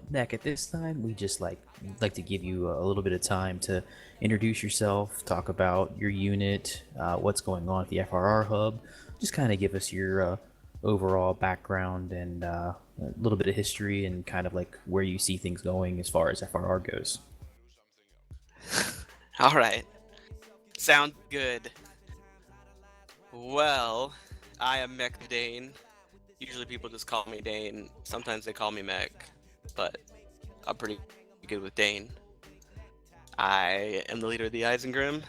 Neck, at this time, we just like to give you a little bit of time to introduce yourself, talk about your unit, what's going on at the FRR hub. Just kind of give us your overall background and a little bit of history and kind of like where you see things going as far as FRR goes. All right. Sounds good. Well, I am Mech-The-Dane. Usually people just call me Dane. Sometimes they call me Mech, but I'm pretty good with Dane. I am the leader of the Isengrim,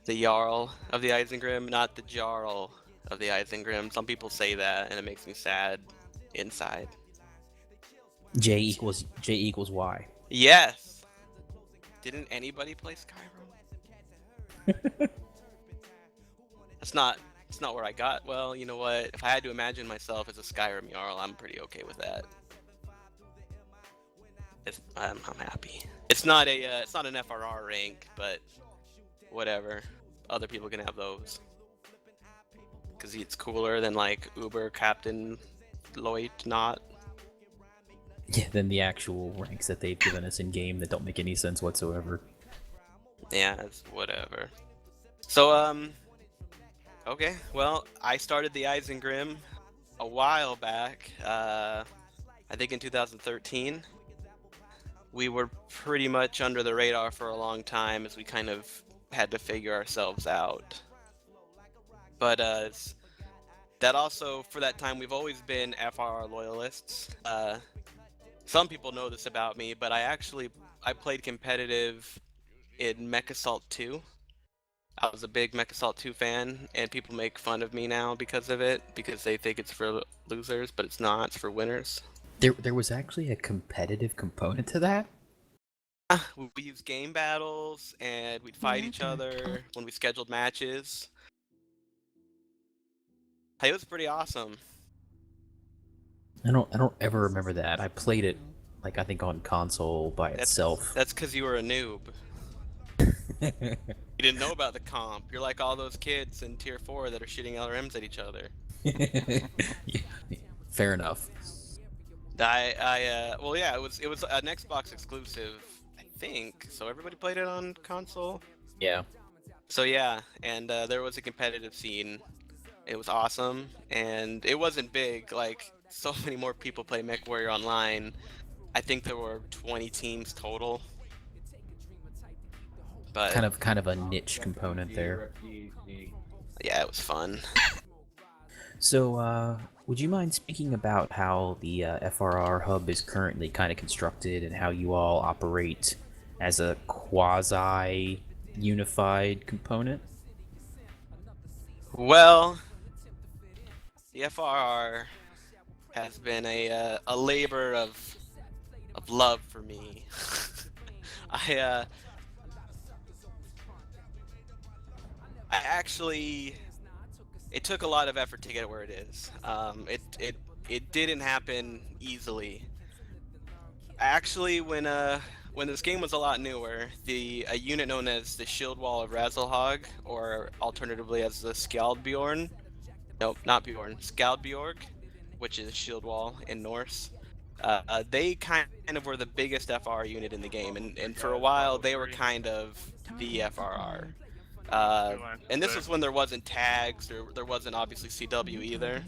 the Jarl of the Isengrim, not the Jarl of the Isengrim. Some people say that, and it makes me sad inside. J equals Y. Yes! Didn't anybody play Skyrim? It's not where I got. Well, you know what? If I had to imagine myself as a Skyrim Jarl, I'm pretty okay with that. I'm happy. It's not an FRR rank, but whatever. Other people can have those. Cause it's cooler than like Uber Captain Lloyd not. Yeah, than the actual ranks that they've given us in game that don't make any sense whatsoever. Yeah, it's whatever. So okay. Well, I started the Isengrim a while back. I think in 2013. We were pretty much under the radar for a long time as we kind of had to figure ourselves out. But that also, for that time, we've always been FRR loyalists. Some people know this about me, but I played competitive in Mech Assault 2. I was a big Mech Assault 2 fan, and people make fun of me now because of it, because they think it's for losers, but it's not, it's for winners. There was actually a competitive component to that? We used game battles, and we'd fight each other when we scheduled matches. It was pretty awesome. I don't ever remember that. I played it like I think on console by itself. That's because you were a noob. You didn't know about the comp. You're like all those kids in Tier 4 that are shooting LRMs at each other. Yeah, fair enough. Well, yeah, it was an Xbox exclusive, I think. So everybody played it on console. Yeah. So yeah, and there was a competitive scene. It was awesome, and it wasn't big. Like, so many more people play MechWarrior Online. I think there were 20 teams total. But kind of a niche component there. Yeah, it was fun. So, would you mind speaking about how the FRR hub is currently kind of constructed and how you all operate as a quasi-unified component? Well, the FRR has been a labor of love for me. I actually, it took a lot of effort to get it where it is. It didn't happen easily. Actually, when this game was a lot newer, a unit known as the Shield Wall of Razelhog, or alternatively as the Skjaldbjorn, nope, not Bjorn, Skjaldbjorg, which is Shield Wall in Norse. They kind of were the biggest FR unit in the game, and for a while they were kind of the FRR. And this was when there wasn't tags, or there wasn't obviously CW either.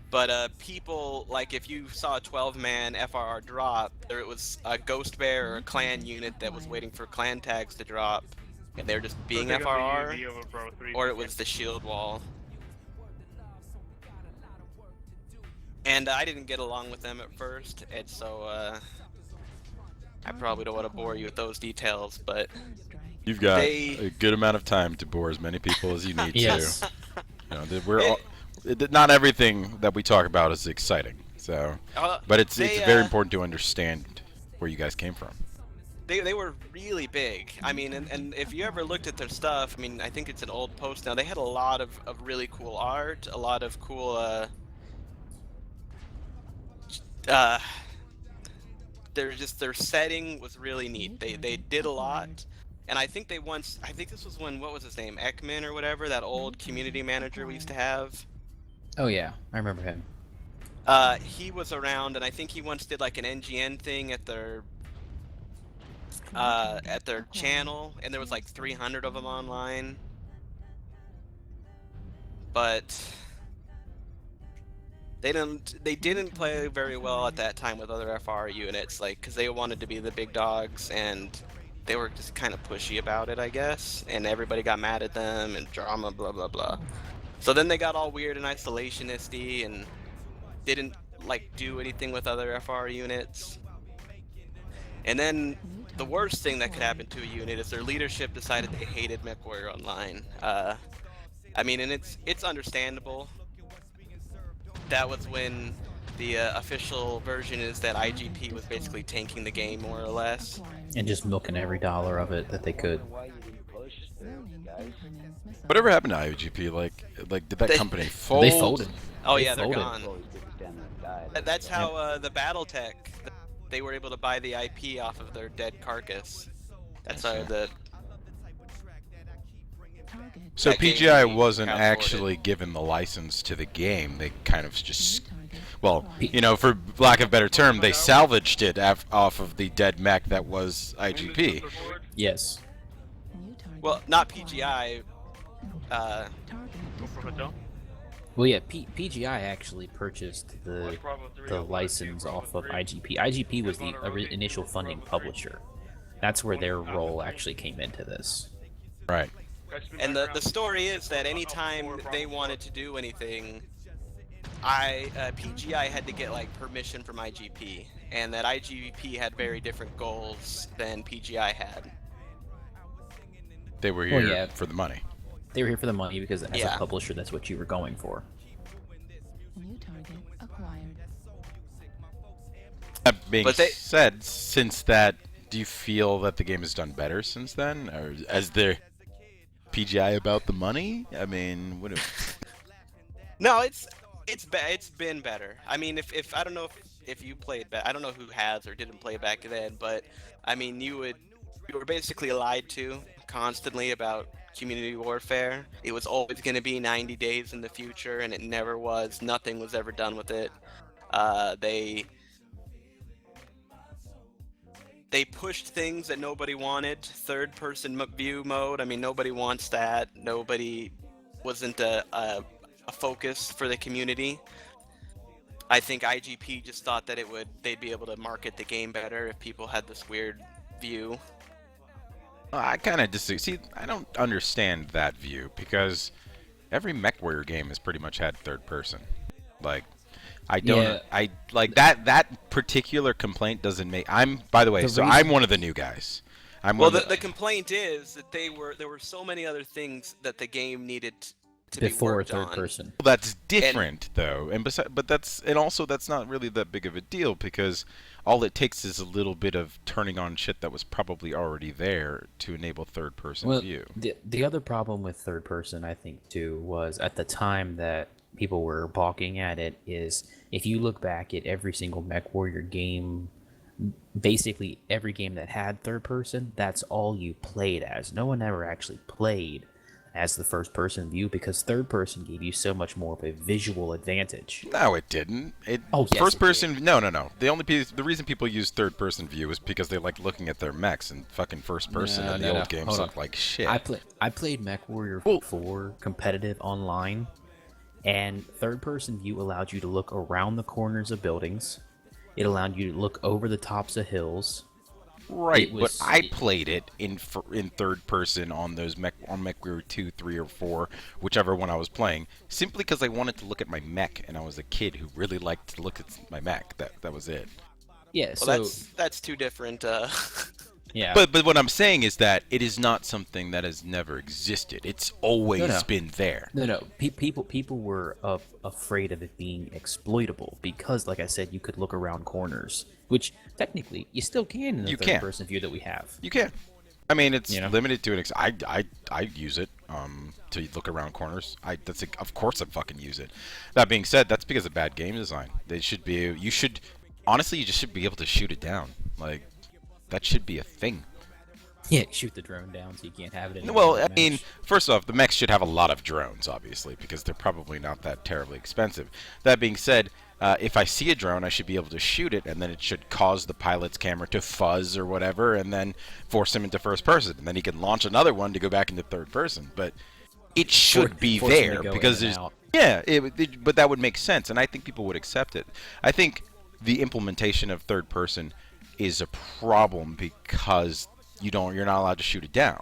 But people, like if you saw a 12-man FRR drop, it was a Ghost Bear or a clan unit that was waiting for clan tags to drop, and they were just being FRR, or it was the Shield Wall. And I didn't get along with them at first, and so I probably don't want to bore you with those details, but you've got a good amount of time to bore as many people as you need Yes. to. You know, not everything that we talk about is exciting, so but it's very important to understand where you guys came from. They were really big. I mean, and if you ever looked at their stuff, I mean, I think it's an old post now. They had a lot of really cool art, a lot of cool their setting was really neat. They did a lot, and I think this was when, what was his name, Ekman or whatever, that old community manager we used to have. Oh yeah, I remember him. He was around, and I think he once did like an NGN thing at their channel, and there was like 300 of them online. But they didn't play very well at that time with other FR units, like, because they wanted to be the big dogs, and they were just kind of pushy about it, I guess, and everybody got mad at them and drama, blah blah blah. So then they got all weird and isolationisty and didn't like do anything with other FR units. And then the worst thing that could happen to a unit is their leadership decided they hated MechWarrior Online. I mean, and it's understandable. That was when the official version is that IGP was basically tanking the game more or less, and just milking every dollar of it that they could. Whatever happened to IGP? Like did that company fold? They folded. Oh they yeah, folded. They're gone. That's how the BattleTech, they were able to buy the IP off of their dead carcass. That's how the. So PGI wasn't actually given the license to the game. They kind of just, well, you know, for lack of a better term, they salvaged it off of the dead mech that was IGP. Yes. Well, not PGI. Well, yeah, PGI actually purchased the license off of IGP. IGP was the initial funding publisher. That's where their role actually came into this. Right. And the story is that anytime they wanted to do anything, PGI had to get like permission from IGP, and that IGP had very different goals than PGI had. They were here for the money. They were here for the money because as a publisher, that's what you were going for. New target acquired. That being said, since that, do you feel that the game has done better since then, or as their PGI about the money? I mean, what? No, it's been better. I mean, if I don't know if you played back, I don't know who has or didn't play back then, but I mean, you were basically lied to constantly about community warfare. It was always going to be 90 days in the future, and it never was. Nothing was ever done with it. They pushed things that nobody wanted. Third-person view mode. I mean, nobody wants that. Wasn't a focus for the community. I think IGP just thought that they'd be able to market the game better if people had this weird view. I kind of disagree. See, I don't understand that view because every MechWarrior game has pretty much had third person. Like, I don't. Yeah. I like that particular complaint doesn't make. By the way, I'm one of the new guys. The complaint is that there were so many other things that the game needed to before be worked third on. person. Well, that's different though, but that's not really that big of a deal because all it takes is a little bit of turning on shit that was probably already there to enable third person view. The other problem with third person, I think, too, was at the time that people were balking at it is if you look back at every single MechWarrior game, basically every game that had third person, that's all you played as. No one ever actually played as the first person view because third person gave you so much more of a visual advantage. No, it didn't. First person. No. The reason people use third person view is because they like looking at their mechs, and fucking first person in the old games look like shit. I played MechWarrior 4 competitive online, and third person view allowed you to look around the corners of buildings. It allowed you to look over the tops of hills. Right, but I played it in third person on those MechWarrior 2, 3, or 4, whichever one I was playing, simply because I wanted to look at my mech, and I was a kid who really liked to look at my mech. That was it. Yeah, well, that's two different. Yeah. But what I'm saying is that it is not something that has never existed. It's always been there. No. People were afraid of it being exploitable because, like I said, you could look around corners, which technically you still can in the third-person view that we have. You can. I mean, it's limited to an I use it to look around corners. Of course I fucking use it. That being said, that's because of bad game design. Honestly, you just should be able to shoot it down. Like, that should be a thing. Yeah, shoot the drone down so you can't have it in. Well, I mean, first off, the mechs should have a lot of drones, obviously, because they're probably not that terribly expensive. That being said, if I see a drone, I should be able to shoot it, and then it should cause the pilot's camera to fuzz or whatever, and then force him into first person. And then he can launch another one to go back into third person. But it should be force him to there go because in and there's out. but that would make sense, and I think people would accept it. I think the implementation of third person is a problem because you're not allowed to shoot it down.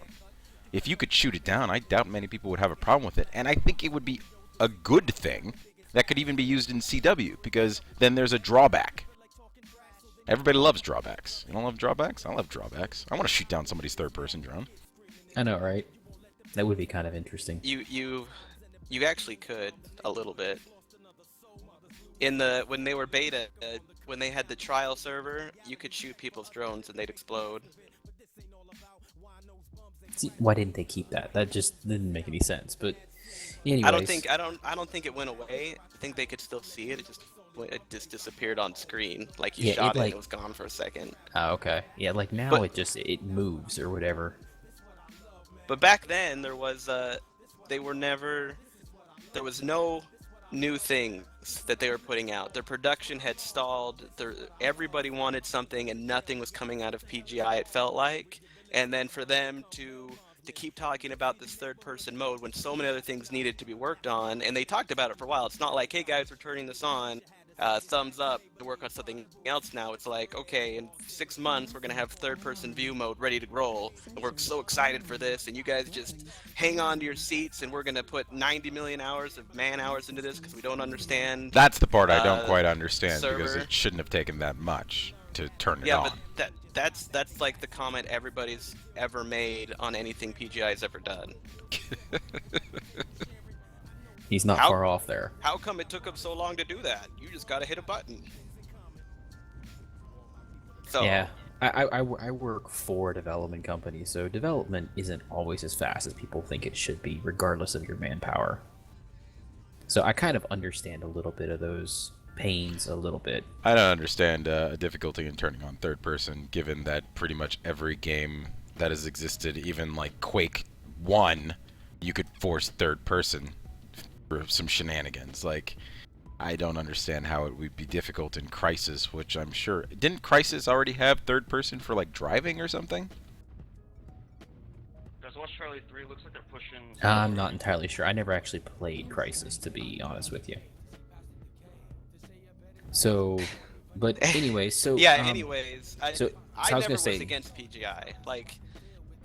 If you could shoot it down, I doubt many people would have a problem with it, and I think it would be a good thing that could even be used in CW, because then there's a drawback. Everybody loves drawbacks. You don't love drawbacks? I love drawbacks. I want to shoot down somebody's third-person drone. I know, right? That would be kind of interesting. You actually could a little bit. When they were beta, when they had the trial server, you could shoot people's drones and they'd explode. See, why didn't they keep that? That just didn't make any sense. But anyways, I don't think it went away. I think they could still see it. It just disappeared on screen. Like you shot it, and it was gone for a second. Oh, okay. Yeah, like now But- it moves or whatever. But back then there was there was no new things that they were putting out. Their production had stalled. Everybody wanted something and nothing was coming out of PGI, it felt like. And then for them to keep talking about this third person mode when so many other things needed to be worked on, and they talked about it for a while. It's not like, hey guys, we're turning this on, thumbs up to work on something else now. It's like, okay, in 6 months we're gonna have third person view mode ready to roll, and we're so excited for this, and you guys just hang on to your seats, and we're gonna put 90 million hours of man hours into this because we don't understand. That's the part I don't quite understand, because server. it shouldn't have taken that much to turn it Yeah, on. but that's like the comment everybody's ever made on anything PGI's ever done. He's not How- far off there. How come it took them so long to do that? You just gotta hit a button. So Yeah, I work for a development company, so development isn't always as fast as people think it should be, regardless of your manpower. So I kind of understand a little bit of those pains a little bit. I don't understand a difficulty in turning on third person, given that pretty much every game that has existed, even like Quake 1, you could force third person for some shenanigans. Like, I don't understand how it would be difficult in Crisis, which I'm sure... Didn't Crisis already have third person for, like, driving or something? Guys, watch Charlie 3. Looks like they're pushing... I'm not entirely sure. I never actually played Crisis, to be honest with you. So, but anyway, so yeah. Anyways, I I was never gonna was say- against PGI. Like,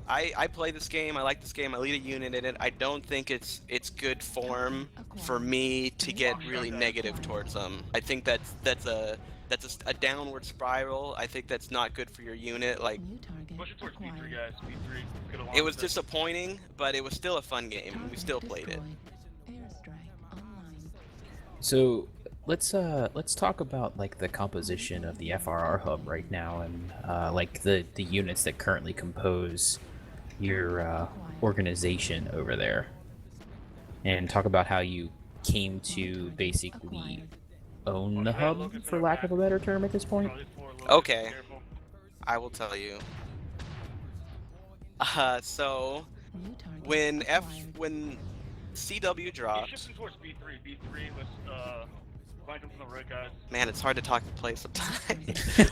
I play this game. I like this game. I lead a unit in it. I don't think it's good form for me to get really negative towards them. I think that's a downward spiral. I think that's not good for your unit. Like, New target Push it towards B3, acquired. guys. B3. Get along it was with this. disappointing, but it was still a fun game, and we Target still played it. destroyed. Airstrike online. So let's talk about like the composition of the FRR hub right now, and like the units that currently compose your organization over there, and talk about how you came to basically own the hub, for lack of a better term, at this point. Charlie 4, low, Okay. careful. I will tell you. So New target when acquired. when CW He's dropped, shifting towards B3. B3 was, flank him from the right, guys. man, it's hard to talk to play sometimes.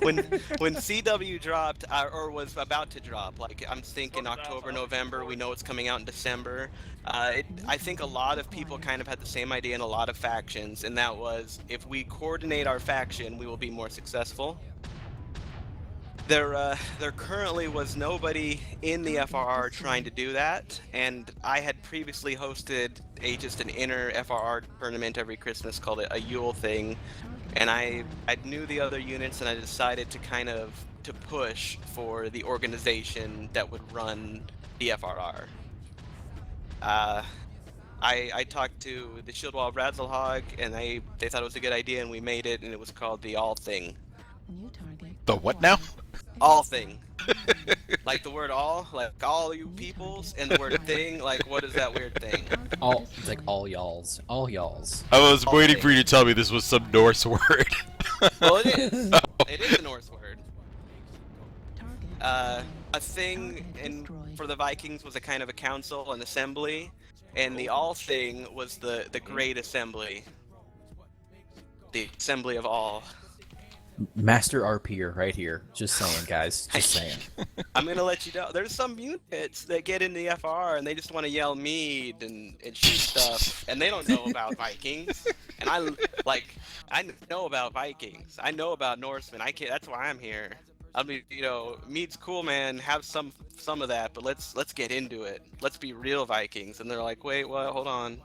when CW dropped or was about to drop, like I'm thinking October, November. We know it's coming out in December. I think a lot of people kind of had the same idea in a lot of factions, and that was if we coordinate our faction, we will be more successful. There currently was nobody in the FRR trying to do that, and I had previously hosted just an inner FRR tournament every Christmas called it a Yule thing, and I knew the other units, and I decided to kind of to push for the organization that would run the FRR. I talked to the Shieldwall Razzlehog, and they thought it was a good idea, and we made it, and it was called the All Thing. New target The what now? All Thing. Like the word all, like all you peoples, and the word thing, like what is that weird thing? All it's like all y'alls, all y'alls. I was All waiting thing. for you to tell me this was some Norse word. Well, it is. It is a Norse word. target A thing Target in destroyed. for the Vikings was a kind of a council, an assembly, and the All Thing was the Great Assembly. the assembly of all. Master RPer right here. Just saying, guys. Just saying. I'm gonna let you know. There's some units that get into the FR and they just want to yell mead and shoot stuff, and they don't know about Vikings. And I know about Vikings. I know about Norsemen. I can't. That's why I'm here. I mean, mead's cool, man. Have some of that, but let's get into it. Let's be real Vikings. And they're like, wait, what? Hold on.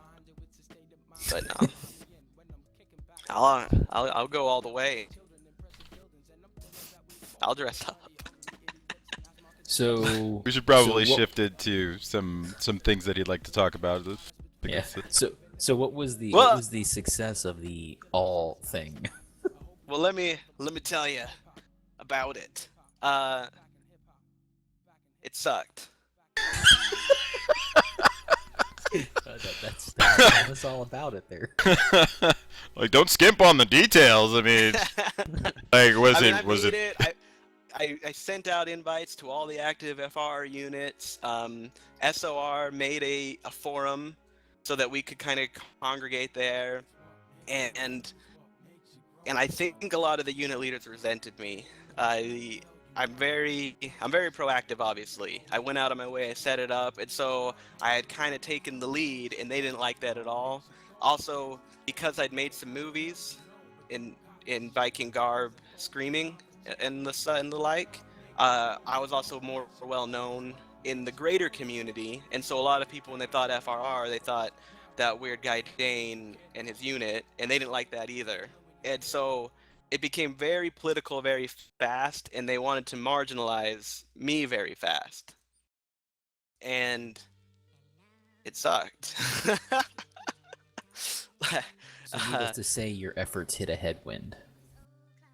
But no, I'll go all the way. I'll dress up. So We should probably so what- shift it to some things that he'd like to talk about. Yeah. So what was the success of the all thing? Well, let me tell you about it. It sucked. That's tell us all about it there. Like, don't skimp on the details. I mean, like, was I it was made it? I sent out invites to all the active FR units. SOR made a forum so that we could kind of congregate there, and I think a lot of the unit leaders resented me. I'm very proactive, obviously. I went out of my way, I set it up, and so I had kind of taken the lead, and they didn't like that at all. Also, because I'd made some movies in Viking garb, screaming, and the like, I was also more well known in the greater community, and so a lot of people, when they thought FRR, they thought that weird guy Dane and his unit, and they didn't like that either. And so it became very political very fast, and they wanted to marginalize me very fast. And it sucked. So needless to say, your efforts hit a headwind.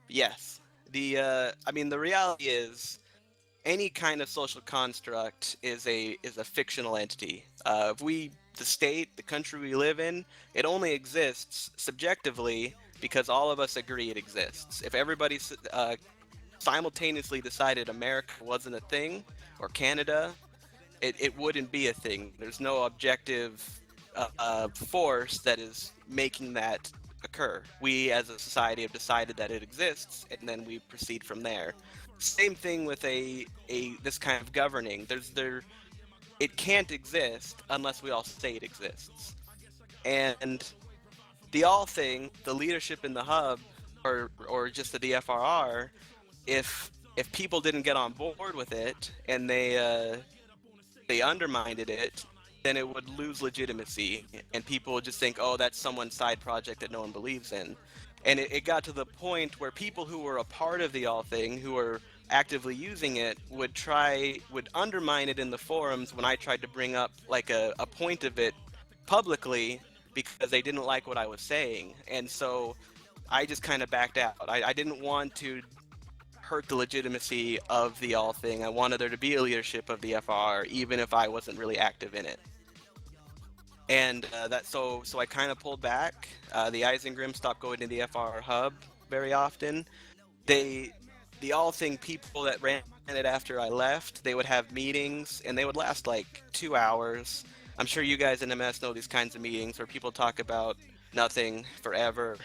Yes. The reality is, any kind of social construct is a fictional entity. The state, the country we live in, it only exists subjectively because all of us agree it exists. If everybody simultaneously decided America wasn't a thing, or Canada, it wouldn't be a thing. There's no objective force that is making that occur. We as a society have decided that it exists, and then we proceed from there. Same thing with this kind of governing. It can't exist unless we all say it exists. And the all thing, the leadership in the hub, or just the DFRR, if people didn't get on board with it and they undermined it, then it would lose legitimacy, and people would just think, oh, that's someone's side project that no one believes in. And it got to the point where people who were a part of the all thing, who were actively using it, would undermine it in the forums when I tried to bring up like a point of it publicly, because they didn't like what I was saying. And so I just kind of backed out. I didn't want to hurt the legitimacy of the all thing. I wanted there to be a leadership of the FR, even if I wasn't really active in it. And so I kind of pulled back. The ISEN stopped going to the FR hub very often. The all thing people that ran it after I left, they would have meetings, and they would last like 2 hours. I'm sure you guys in MS know these kinds of meetings where people talk about nothing forever.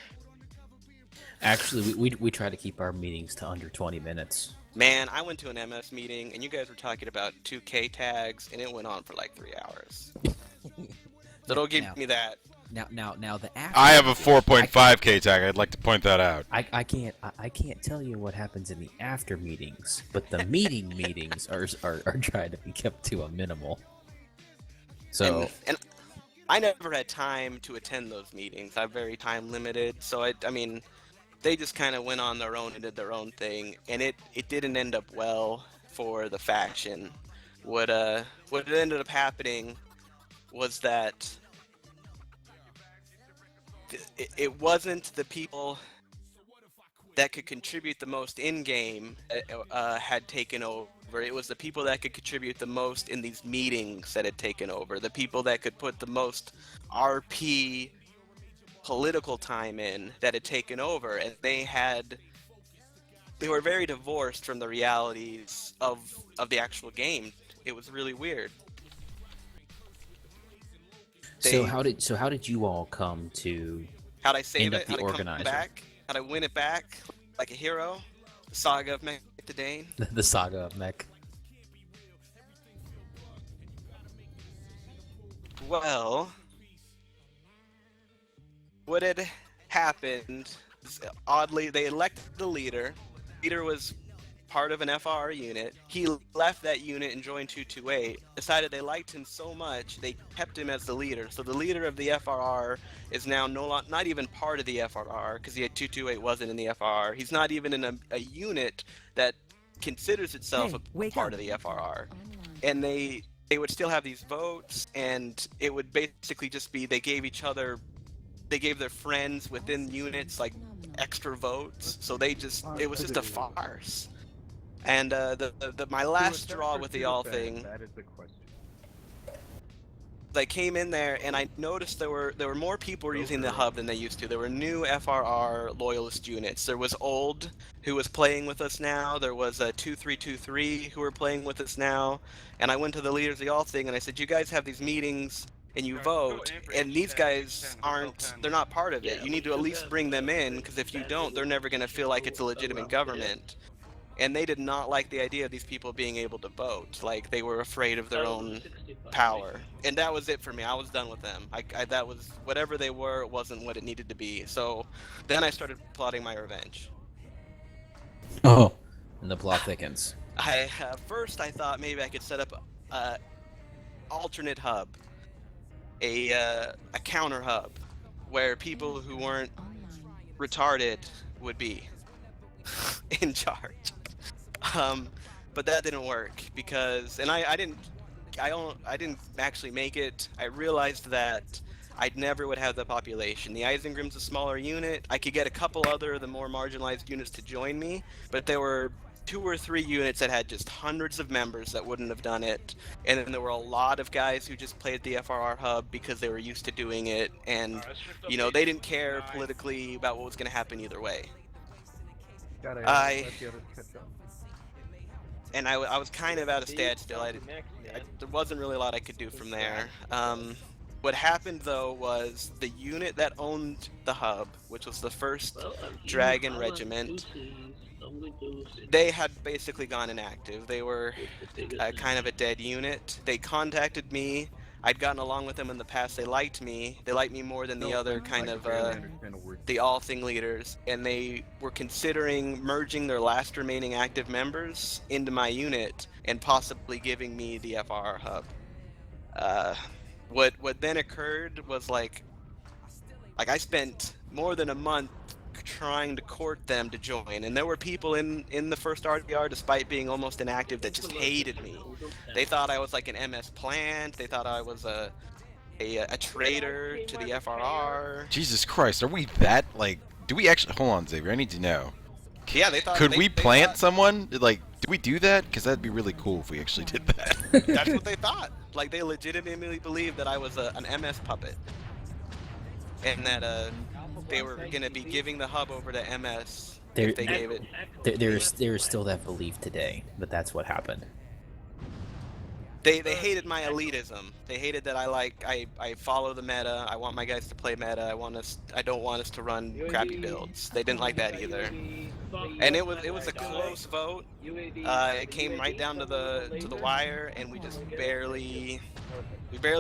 Actually, we try to keep our meetings to under 20 minutes. Man, I went to an MS meeting, and you guys were talking about 2K tags, and it went on for like 3 hours. So don't give me that. Now the after. I have a 4.5K tag. I'd like to point that out. I can't tell you what happens in the after meetings, but the meetings are trying to be kept to a minimal. So and I never had time to attend those meetings. I'm very time limited, so I mean, they just kind of went on their own and did their own thing, and it didn't end up well for the faction. What ended up happening was that it wasn't the people that could contribute the most in-game had taken over. It was the people that could contribute the most in these meetings that had taken over. The people that could put the most RP political time in that had taken over, and they were very divorced from the realities of the actual game. It was really weird. So how did you all come to How'd I save End up it? the How'd I come organizer. back? How'd I win it back like a hero? The saga of Mech-The-Dane. The saga of Mech. Well, what had happened is, oddly, they elected the leader. Leader was part of an FR unit. He left that unit and joined 228. Decided they liked him so much, they kept him as the leader. So the leader of the FRR is now not even part of the FRR, because he had 228 wasn't in the FRR. He's not even in a unit that considers itself a part of the FRR. And they would still have these votes, and it would basically just be they gave their friends within units like extra votes, so it was just a farce. And my last straw with the all thing, That is the question. I came in there and I noticed there were more people using the hub than they used to. There were new FRR loyalist units. There was Old, who was playing with us now. There was a 2323 who were playing with us now. And I went to the leaders of the all thing and I said, you guys have these meetings and you vote, and these guys they're not part of it. You need to at least bring them in, because if you don't, they're never going to feel like it's a legitimate government. And they did not like the idea of these people being able to vote. Like, they were afraid of their own power. And that was it for me. I was done with them. That was, whatever they were, it wasn't what it needed to be. So then I started plotting my revenge. Oh, and the plot thickens. First I thought maybe I could set up a alternate hub. A counter hub where people who weren't retarded would be in charge. But that didn't work because, and I didn't actually make it. I realized that I never would have the population. The Isengrim's a smaller unit. I could get a couple other of the more marginalized units to join me, but there were 2 or 3 units that had just hundreds of members that wouldn't have done it. And then there were a lot of guys who just played the FRR hub because they were used to doing it, and they didn't care politically about what was going to happen either way. I was kind of at a standstill. There wasn't really a lot I could do from there. What happened though was the unit that owned the hub, which was the 1st Dragon Regiment, they had basically gone inactive. They were kind of a dead unit. They contacted me. I'd gotten along with them in the past. They liked me. They liked me more than the other kind of the all thing leaders, and they were considering merging their last remaining active members into my unit and possibly giving me the FR hub. What then occurred was like I spent more than a month trying to court them to join, and there were people in the 1st RDR, despite being almost inactive, that just hated me. They thought I was like an MS plant. They thought I was a traitor to the FRR. Jesus Christ, are we that, like, do we actually, hold on, Xavier, I need to know. Yeah, they thought. Could we they plant thought, someone? Like, do we do that? Because that'd be really cool if we actually did that. That's what they thought. Like, they legitimately believed that I was an MS puppet, and that they were going to be giving the hub over to MS if they gave it. There's still that belief today, but that's what happened. They hated my elitism. They hated that I follow the meta. I want my guys to play meta. I don't want us to run crappy builds. They didn't like that either. And it was a close vote. It came right down to the wire, and we just barely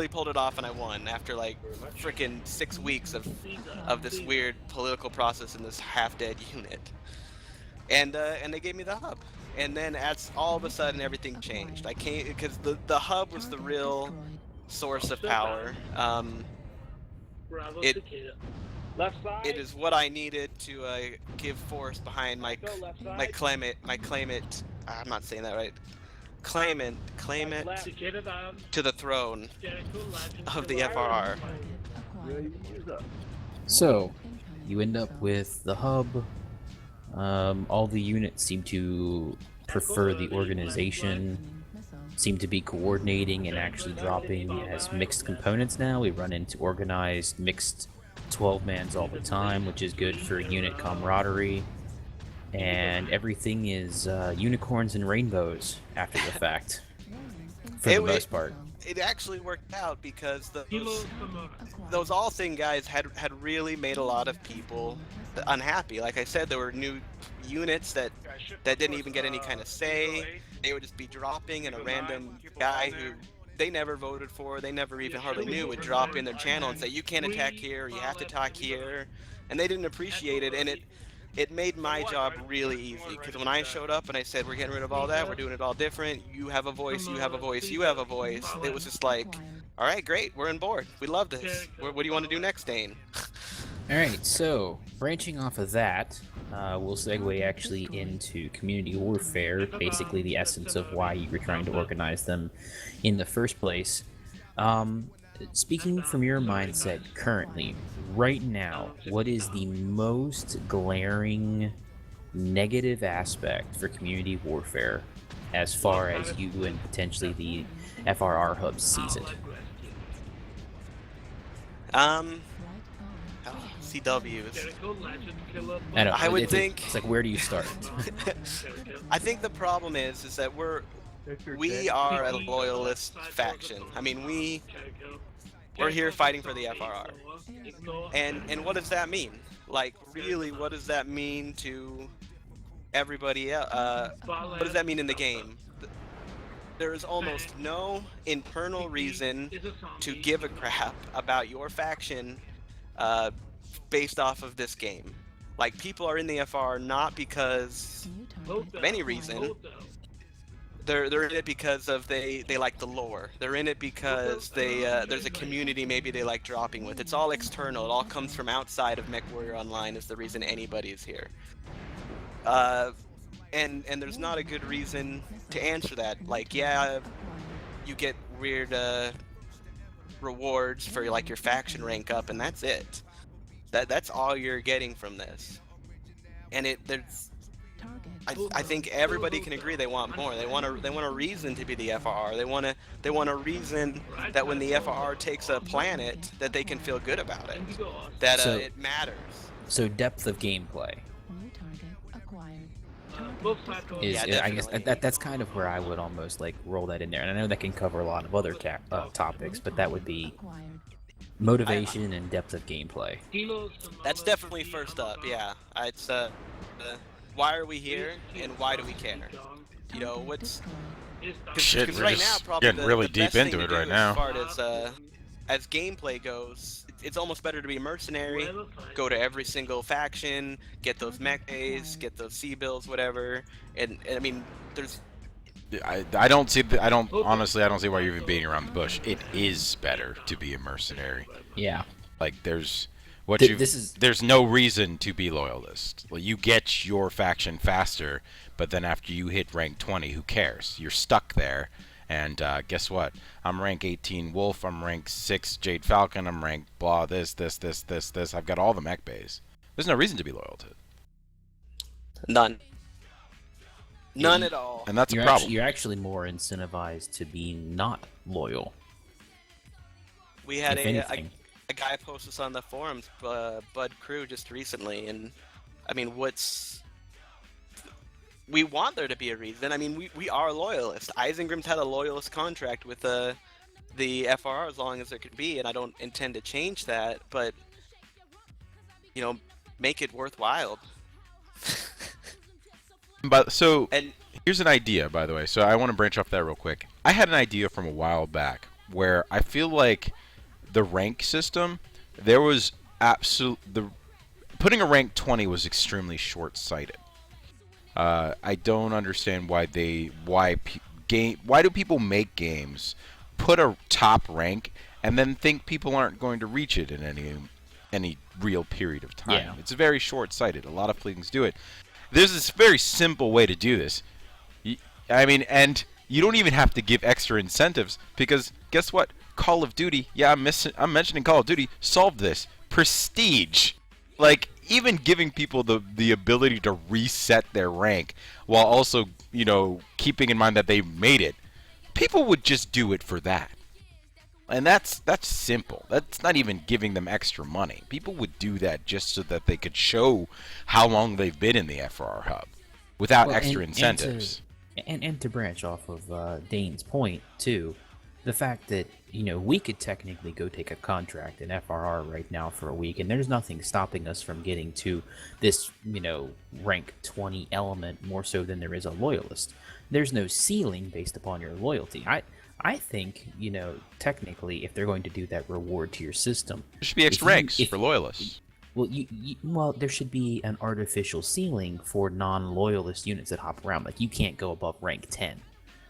pulled it off, and I won after like freaking 6 weeks of this weird political process in this half-dead unit. And they gave me the hub. And then all of a sudden everything changed. I came because the hub was the real source of power. It is what I needed to give force behind my claim it. I'm not saying that right. Claim it to the throne of the FRR. So, you end up with the hub. All the units seem to prefer the organization, seem to be coordinating and actually dropping as mixed components now. We run into organized mixed 12-mans all the time, which is good for unit camaraderie. And everything is unicorns and rainbows after the fact, for the most part. it actually worked out because Kilo Sonora. those all thing guys had really made a lot of people unhappy. Like I said, there were new units that didn't even get any kind of say. They would just be dropping, and a random guy who they never voted for, they never even hardly knew, would drop in their channel and say, you can't attack here, you have to attack here, and they didn't appreciate it, and it made my job really easy, because when I showed up and I said, we're getting rid of all that, we're doing it all different, you have a voice, you have a voice, you have a voice, it was just like, all right, great, we're on board, we love this, what do you want to do next, Dane? Alright, so branching off of that, we'll segue actually into community warfare, basically the essence of why you were trying to organize them in the first place. Speaking from your mindset currently, right now, what is the most glaring negative aspect for community warfare as far as you and potentially the FRR hub sees it? CWs. I know. I would think- it's like, where do you start? I think the problem is that we are a loyalist faction. I mean, we're here fighting for the FRR. And what does that mean? Like, really, what does that mean to everybody else? What does that mean in the game? There is almost no internal reason to give a crap about your faction based off of this game. Like, people are in the FR not because of any reason. They're in it because of they like the lore. They're in it because there's a community maybe they like dropping with. It's all external. It all comes from outside of MechWarrior Online is the reason anybody's here. And there's not a good reason to answer that. Like, yeah, you get weird rewards for like your faction rank up, and that's it. That's all you're getting from this. And I think everybody can agree they want more. They want a reason to be the FR. They want a reason that when the FR takes a planet that they can feel good about it. That it matters. So depth of gameplay New target acquired. is, Yeah, I guess definitely. that's kind of where I would almost like roll that in there. And I know that can cover a lot of other topics, but that would be Acquired. motivation and depth of gameplay. That's definitely first up. Yeah, it's why are we here and why do we care? You know, what's Shit, because we're right just now probably getting really the deep best thing into to it do right now. As far as gameplay goes, it's almost better to be a mercenary, go to every single faction, get those mech days, get those C bills, whatever. And I mean, there's I don't see honestly I don't see why you're even beating around the bush. It is better to be a mercenary. Yeah. Like there's no reason to be loyalist. Well, you get your faction faster, but then after you hit rank 20, who cares? You're stuck there. And guess what? I'm rank 18 Wolf. I'm rank 6 Jade Falcon. I'm rank blah this. I've got all the mech bays. There's no reason to be loyal to it. none at all. And that's a You're problem. you're actually more incentivized to be not loyal. We had if a anything. guy post this on the forums, Bud Crew, just recently, and I mean, we want there to be a reason. I mean, we are loyalists. Isengrim's had a loyalist contract with the FR as long as there could be, and I don't intend to change that, but, you know, make it worthwhile. But so And here's an idea, by the way. So I want to branch off that real quick. I had an idea from a while back where I feel like the rank system, there was putting a rank 20 was extremely short-sighted. I don't understand why do people make games, put a top rank, and then think people aren't going to reach it in any real period of time. Yeah. It's very short-sighted. A lot of things do it. There's this very simple way to do this. I mean, and you don't even have to give extra incentives because guess what? Call of Duty, yeah, I'm mentioning Call of Duty, solved this. Prestige. Like, even giving people the ability to reset their rank while also, you know, keeping in mind that they made it, people would just do it for that. And that's simple. That's not even giving them extra money. People would do that just so that they could show how long they've been in the FR hub without Well, extra incentives. And to branch off of Dane's point too, The fact that, we could technically go take a contract in FRR right now for a week, and there's nothing stopping us from getting to this, rank 20 element more so than there is a loyalist. There's no ceiling based upon your loyalty. I think, technically, if they're going to do that reward to your system, There should be extra ranks for loyalists. well, well, there should be an artificial ceiling for non-loyalist units that hop around. Like, you can't go above rank 10.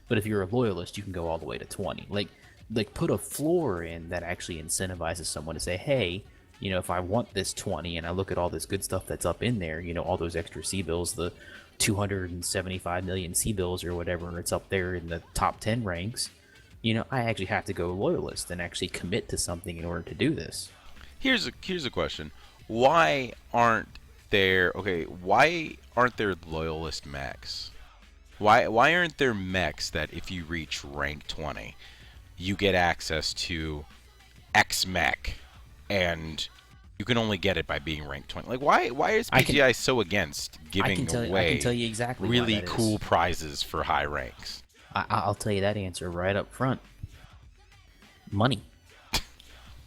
But if you're a loyalist, you can go all the way to 20. Like put a floor in that actually incentivizes someone to say, hey, if I want this 20 and I look at all this good stuff that's up in there, all those extra C-bills, the 275 million C-bills or whatever, it's up there in the top 10 ranks, I actually have to go loyalist and actually commit to something in order to do this. Here's a question. Why aren't there loyalist mechs? Why aren't there mechs that if you reach rank 20, you get access to X mech, and you can only get it by being rank 20? Like, why is PGI so against giving away I can tell you exactly really why that cool is. prizes for high ranks? I'll tell you that answer right up front. Money.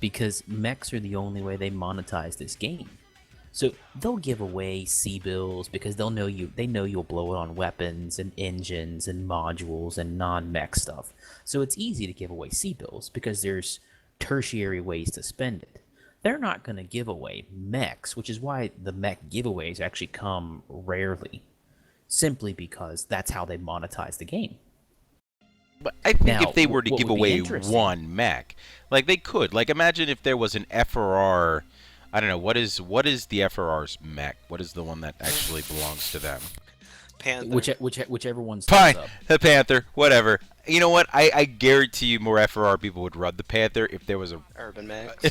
Because mechs are the only way they monetize this game. So they'll give away C-bills because they know you'll blow it on weapons and engines and modules and non-mech stuff. So it's easy to give away C-bills because there's tertiary ways to spend it. They're not going to give away mechs, which is why the mech giveaways actually come rarely, simply because that's how they monetize the game. But I think Now, if they were to what give would be away interesting- one mech, like they could. Like imagine if there was an FRR. I don't know what is the FRR's mech. What is the one that actually belongs to them? Panther. Whichever one's Fine, up. the Panther, whatever. You know what? I guarantee you more FRR people would run the Panther if there was a Urban mech.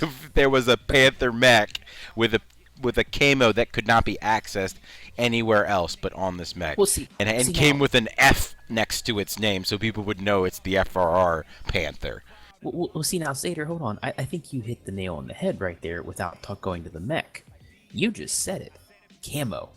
Panther mech with a camo that could not be accessed anywhere else but on this mech. Well, see came now- with an F next to its name so people would know it's the FRR Panther. Well, see now, Sater, hold on. I think you hit the nail on the head right there without going to the mech. You just said it. Camo.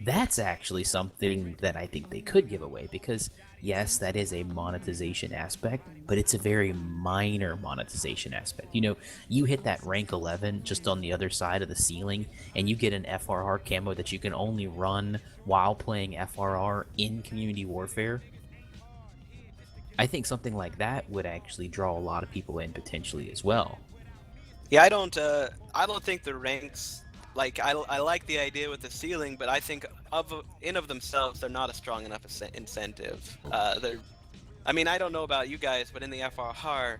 That's actually something that I think they could give away because, yes, that is a monetization aspect, but it's a very minor monetization aspect. You hit that rank 11 just on the other side of the ceiling, and you get an FRR camo that you can only run while playing FRR in Community Warfare. I think something like that would actually draw a lot of people in potentially as well. Yeah, I don't think the ranks. Like I like the idea with the ceiling, but I think of themselves they're not a strong enough incentive. I mean, I don't know about you guys, but in the FRR,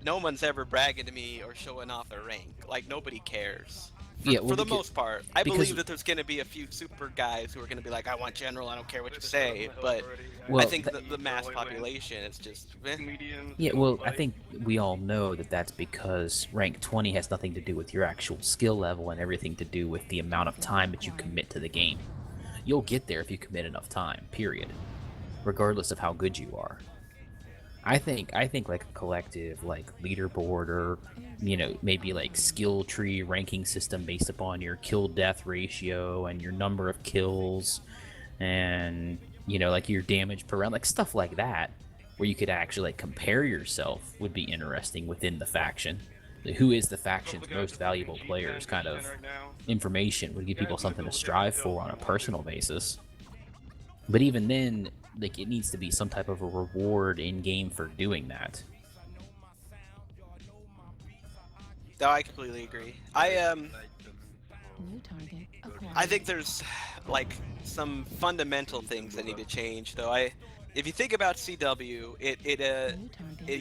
no one's ever bragging to me or showing off their rank. Like nobody cares. For the most part, I believe that there's going to be a few super guys who are going to be like, I want general, I don't care what you say. But I think the mass population is just. Yeah, well, I think we all know that that's because rank 20 has nothing to do with your actual skill level and everything to do with the amount of time that you commit to the game. You'll get there if you commit enough time, period. Regardless of how good you are. I think like a collective, like leaderboard or, maybe like skill tree ranking system based upon your kill-death ratio and your number of kills and, like your damage per round, like stuff like that, where you could actually like compare yourself would be interesting within the faction. Who is the faction's most valuable players kind of information would give people something to strive for on a personal basis. But even then, like it needs to be some type of a reward in game for doing that. No, I completely agree. New target acquired. I think there's like some fundamental things that need to change, though. If you think about CW,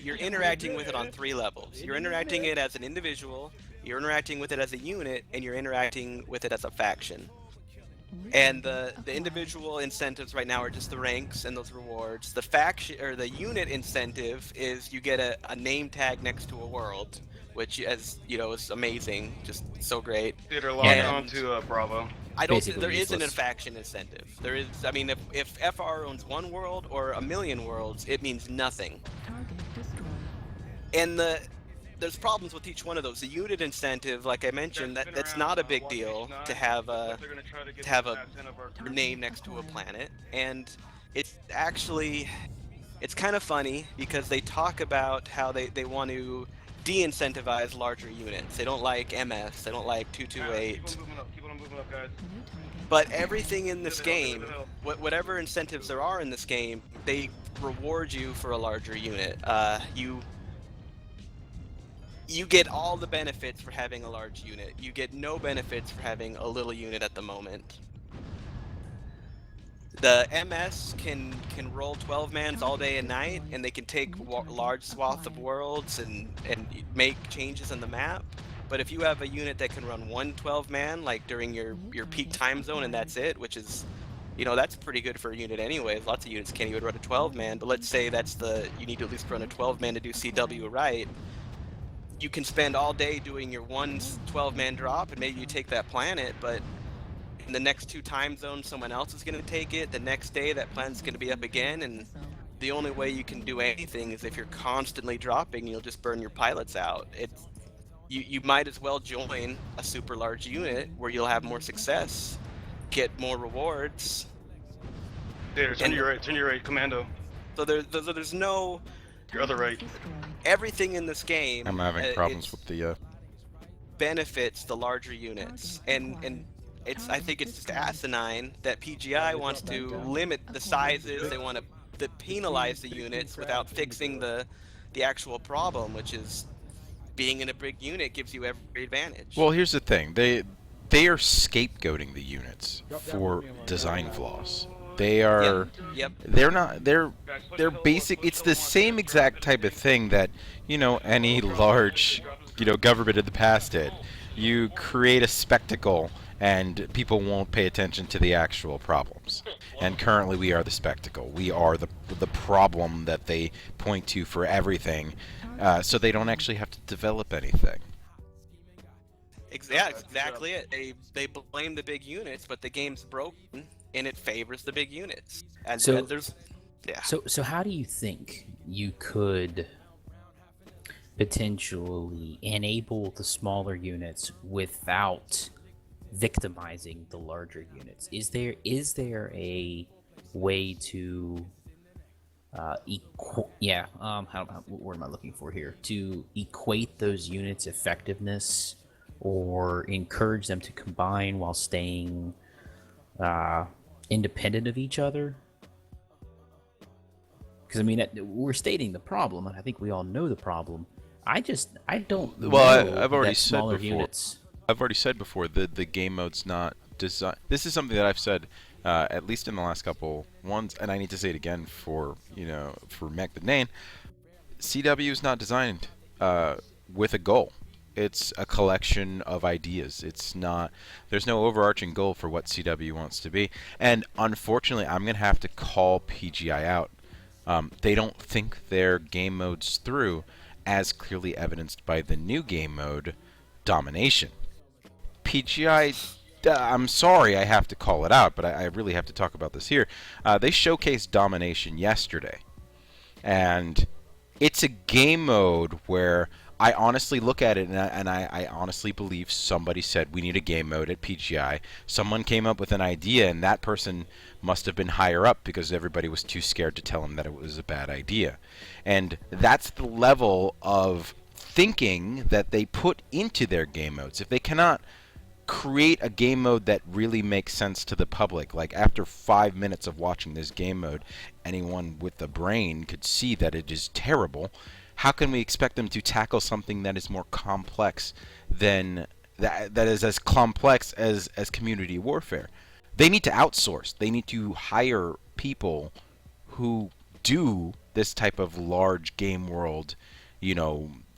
you're interacting with it on 3 levels. You're interacting it as an individual, you're interacting with it as a unit, and you're interacting with it as a faction. And the individual incentives right now are just the ranks and those rewards. The faction or the unit incentive is you get a name tag next to a world, which, as you know, is amazing, just so great. Theater logged on to Bravo. I don't. Basically There isn't a useless. faction incentive. There is. I mean, if FR owns 1 world or 1,000,000 worlds, it means nothing. Target destroyed. And there's problems with each one of those. The unit incentive, like I mentioned, that's not a big deal to have a name next to a planet, and it's actually it's kind of funny because they talk about how they want to de-incentivize larger units. They don't like MS, they don't like Keep 228. on moving up. Keep on moving up, guys. New target. But everything in this To the hill, to game, the hill. whatever incentives there are in this game, they reward you for a larger unit. You get all the benefits for having a large unit. You get no benefits for having a little unit at the moment. The MS can roll 12 mans all day and night, and they can take large swaths of worlds and make changes in the map. But if you have a unit that can run one 12-man, like during your peak time zone, and that's it, which is, you know, that's pretty good for a unit anyways. Lots of units can't even run a 12-man, but let's say you need to at least run a 12-man to do CW right. You can spend all day doing your one 12-man drop, and maybe you take that planet, but in the next 2 time zones, someone else is going to take it. The next day, that planet's going to be up again, and the only way you can do anything is if you're constantly dropping, you'll just burn your pilots out. You might as well join a super large unit where you'll have more success, get more rewards. There, turn to your right. Turn to your right, Commando. So there's no Your other right. everything in this game. I'm having problems with the. Benefits the larger units, and I think it's just asinine that PGI wants to limit the sizes. They want to penalize the units without fixing the actual problem, which is being in a big unit gives you every advantage. Well, here's the thing. They are scapegoating the units for design flaws. They are. Yep. They're not. They're basic. It's the same exact type of thing that, you know, any large, you know, government in the past did. You create a spectacle and people won't pay attention to the actual problems. And currently we are the spectacle. We are the problem that they point to for everything, so they don't actually have to develop anything. Yeah, exactly it. They blame the big units, but the game's broken and it favors the big units. And So- there's yeah. So how do you think you could potentially enable the smaller units without victimizing the larger units? Is there a way to what word am I looking for here? To equate those units' effectiveness or encourage them to combine while staying independent of each other? Because I mean, we're stating the problem, and I think we all know the problem. I don't know. Well, I've already that said smaller before. units. I've already said before that the game mode's not designed. This is something that I've said at least in the last couple ones, and I need to say it again for Mech-The-Dane. CW is not designed with a goal. It's a collection of ideas. It's not. There's no overarching goal for what CW wants to be. And unfortunately, I'm gonna have to call PGI out. They don't think their game modes through, as clearly evidenced by the new game mode, Domination. PGI, I'm sorry I have to call it out, but I really have to talk about this here. They showcased Domination yesterday, and it's a game mode where I honestly look at it and I honestly believe somebody said we need a game mode at PGI. Someone came up with an idea, and that person must have been higher up because everybody was too scared to tell him that it was a bad idea. And that's the level of thinking that they put into their game modes. If they cannot create a game mode that really makes sense to the public, like after 5 minutes of watching this game mode, anyone with a brain could see that it is terrible. How can we expect them to tackle something that is more complex than that is as complex as community warfare? They need to outsource. They need to hire people who do this type of large game world,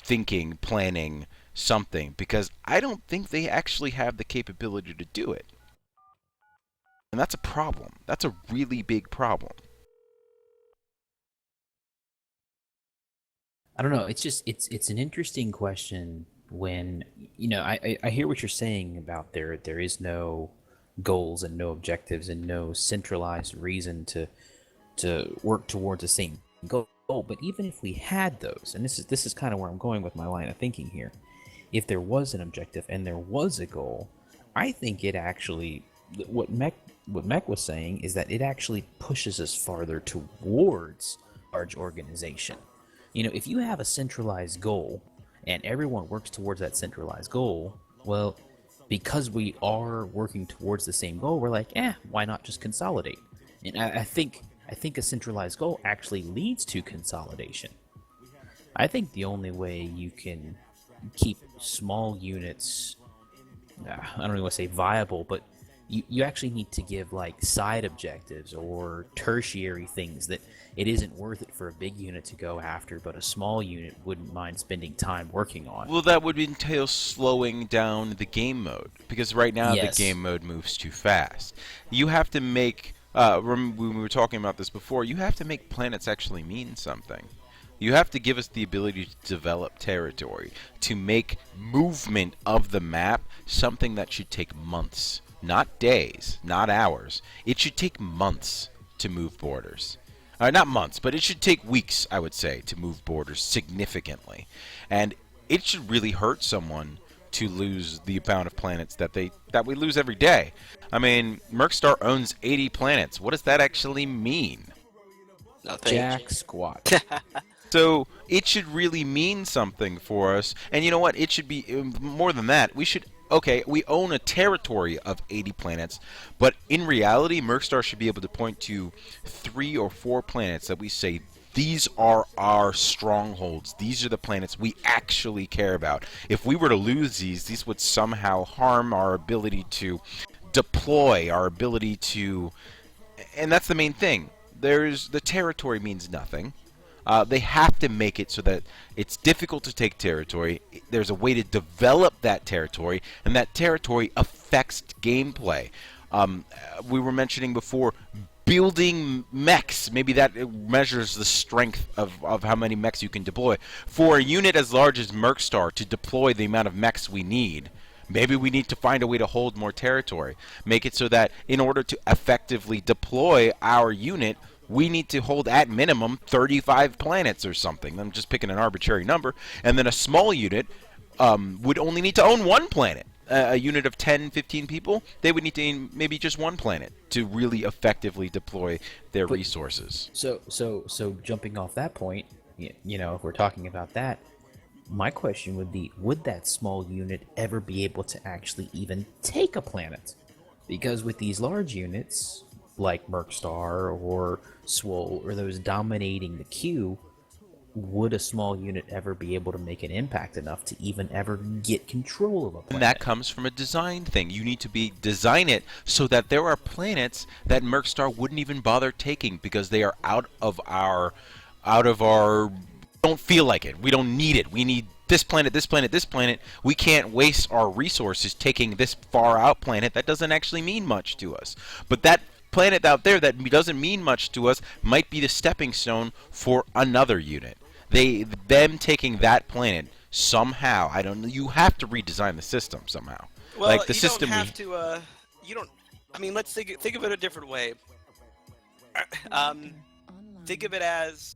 thinking, planning, something, because I don't think they actually have the capability to do it. And that's a problem. That's a really big problem. I don't know. It's just it's an interesting question when I hear what you're saying about there is no goals and no objectives and no centralized reason to work towards the same goal. But even if we had those, and this is kind of where I'm going with my line of thinking here, if there was an objective and there was a goal, I think it actually what Mech was saying is that it actually pushes us farther towards large organization. You know, if you have a centralized goal and everyone works towards that centralized goal, well, because we are working towards the same goal, we're like, why not just consolidate? And I think a centralized goal actually leads to consolidation. I think the only way you can keep small units, I don't really want to say viable, but you actually need to give like side objectives or tertiary things that it isn't worth it for a big unit to go after, but a small unit wouldn't mind spending time working on. Well, that would entail slowing down the game mode, because right now Yes. the game mode moves too fast. You have to make, when we were talking about this before, you have to make planets actually mean something. You have to give us the ability to develop territory, to make movement of the map something that should take months. Not days, not hours. It should take months to move borders. Not months, but it should take weeks, I would say, to move borders significantly. And it should really hurt someone to lose the amount of planets that we lose every day. I mean, Mercstar owns 80 planets. What does that actually mean? Nothing. Jack squat. So it should really mean something for us. And you know what? It should be more than that. We own a territory of 80 planets, but in reality, Mercstar should be able to point to 3 or 4 planets that we say, these are our strongholds. These are the planets we actually care about. If we were to lose these would somehow harm our ability to deploy, our ability to... And that's the main thing. The territory means nothing. They have to make it so that it's difficult to take territory. There's a way to develop that territory, and that territory affects gameplay. We were mentioning before building mechs. Maybe that measures the strength of how many mechs you can deploy. For a unit as large as Mercstar to deploy the amount of mechs we need, maybe we need to find a way to hold more territory. Make it so that in order to effectively deploy our unit, we need to hold at minimum 35 planets or something. I'm just picking an arbitrary number. And then a small unit would only need to own 1 planet. A unit of 10, 15 people, they would need to own maybe just 1 planet to really effectively deploy their resources. So jumping off that point, you know, if we're talking about that, my question would be, would that small unit ever be able to actually even take a planet? Because with these large units, like Mercstar or Swole, or those dominating the queue, would a small unit ever be able to make an impact enough to even ever get control of a planet? And that comes from a design thing. You need to design it so that there are planets that Mercstar wouldn't even bother taking because they are out of our don't feel like it. We don't need it. We need this planet, this planet, this planet. We can't waste our resources taking this far out planet that doesn't actually mean much to us. But that planet out there that doesn't mean much to us might be the stepping stone for another unit. Them taking that planet somehow, I don't know, you have to redesign the system somehow. Well, like the you system don't have to. You don't. I mean, let's think of it a different way. Think of it as,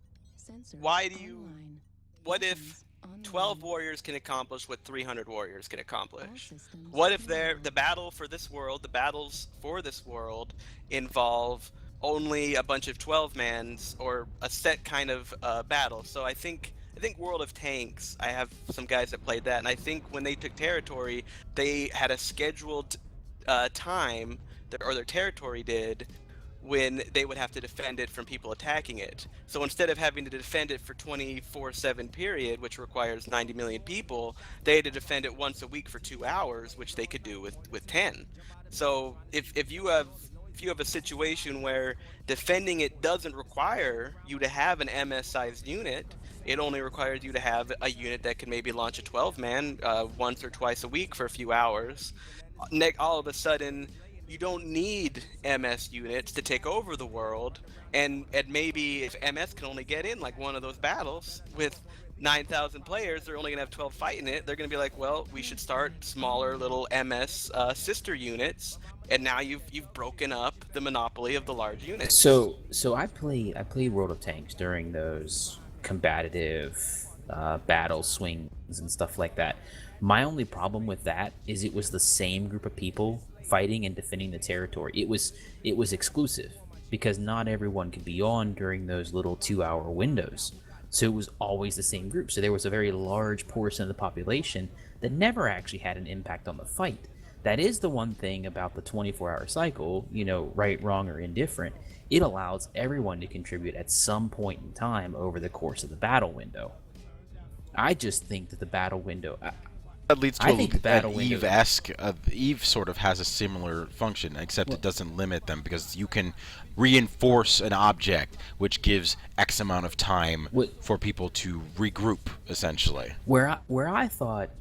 what if 12 warriors can accomplish what 300 warriors can accomplish? What if the battle for this world, the battles for this world involve only a bunch of 12-mans or a set kind of battle? So I think World of Tanks, I have some guys that played that, and I think when they took territory, they had a scheduled time, or their territory did, when they would have to defend it from people attacking it. So instead of having to defend it for 24/7 period, which requires 90 million people, they had to defend it once a week for 2 hours, which they could do with 10. So if you have a situation where defending it doesn't require you to have an MS-sized unit, it only requires you to have a unit that can maybe launch a 12-man once or twice a week for a few hours. All of a sudden, you don't need MS units to take over the world, and maybe if MS can only get in like one of those battles with 9,000 players, they're only going to have 12 fighting it. They're going to be like, well, we should start smaller little MS sister units, and now you've broken up the monopoly of the large units. So I played World of Tanks during those combative battle swings and stuff like that. My only problem with that is it was the same group of people fighting and defending the territory. It was exclusive. because not everyone could be on during those little 2-hour windows. So it was always the same group. So there was a very large portion of the population that never actually had an impact on the fight. That is the one thing about the 24-hour cycle, right, wrong, or indifferent. It allows everyone to contribute at some point in time over the course of the battle window. I just think that the battle window... That leads to I think the battle an window... Eve-esque. Eve sort of has a similar function, except it doesn't limit them, because you can reinforce an object, which gives X amount of time for people to regroup, essentially. Where I thought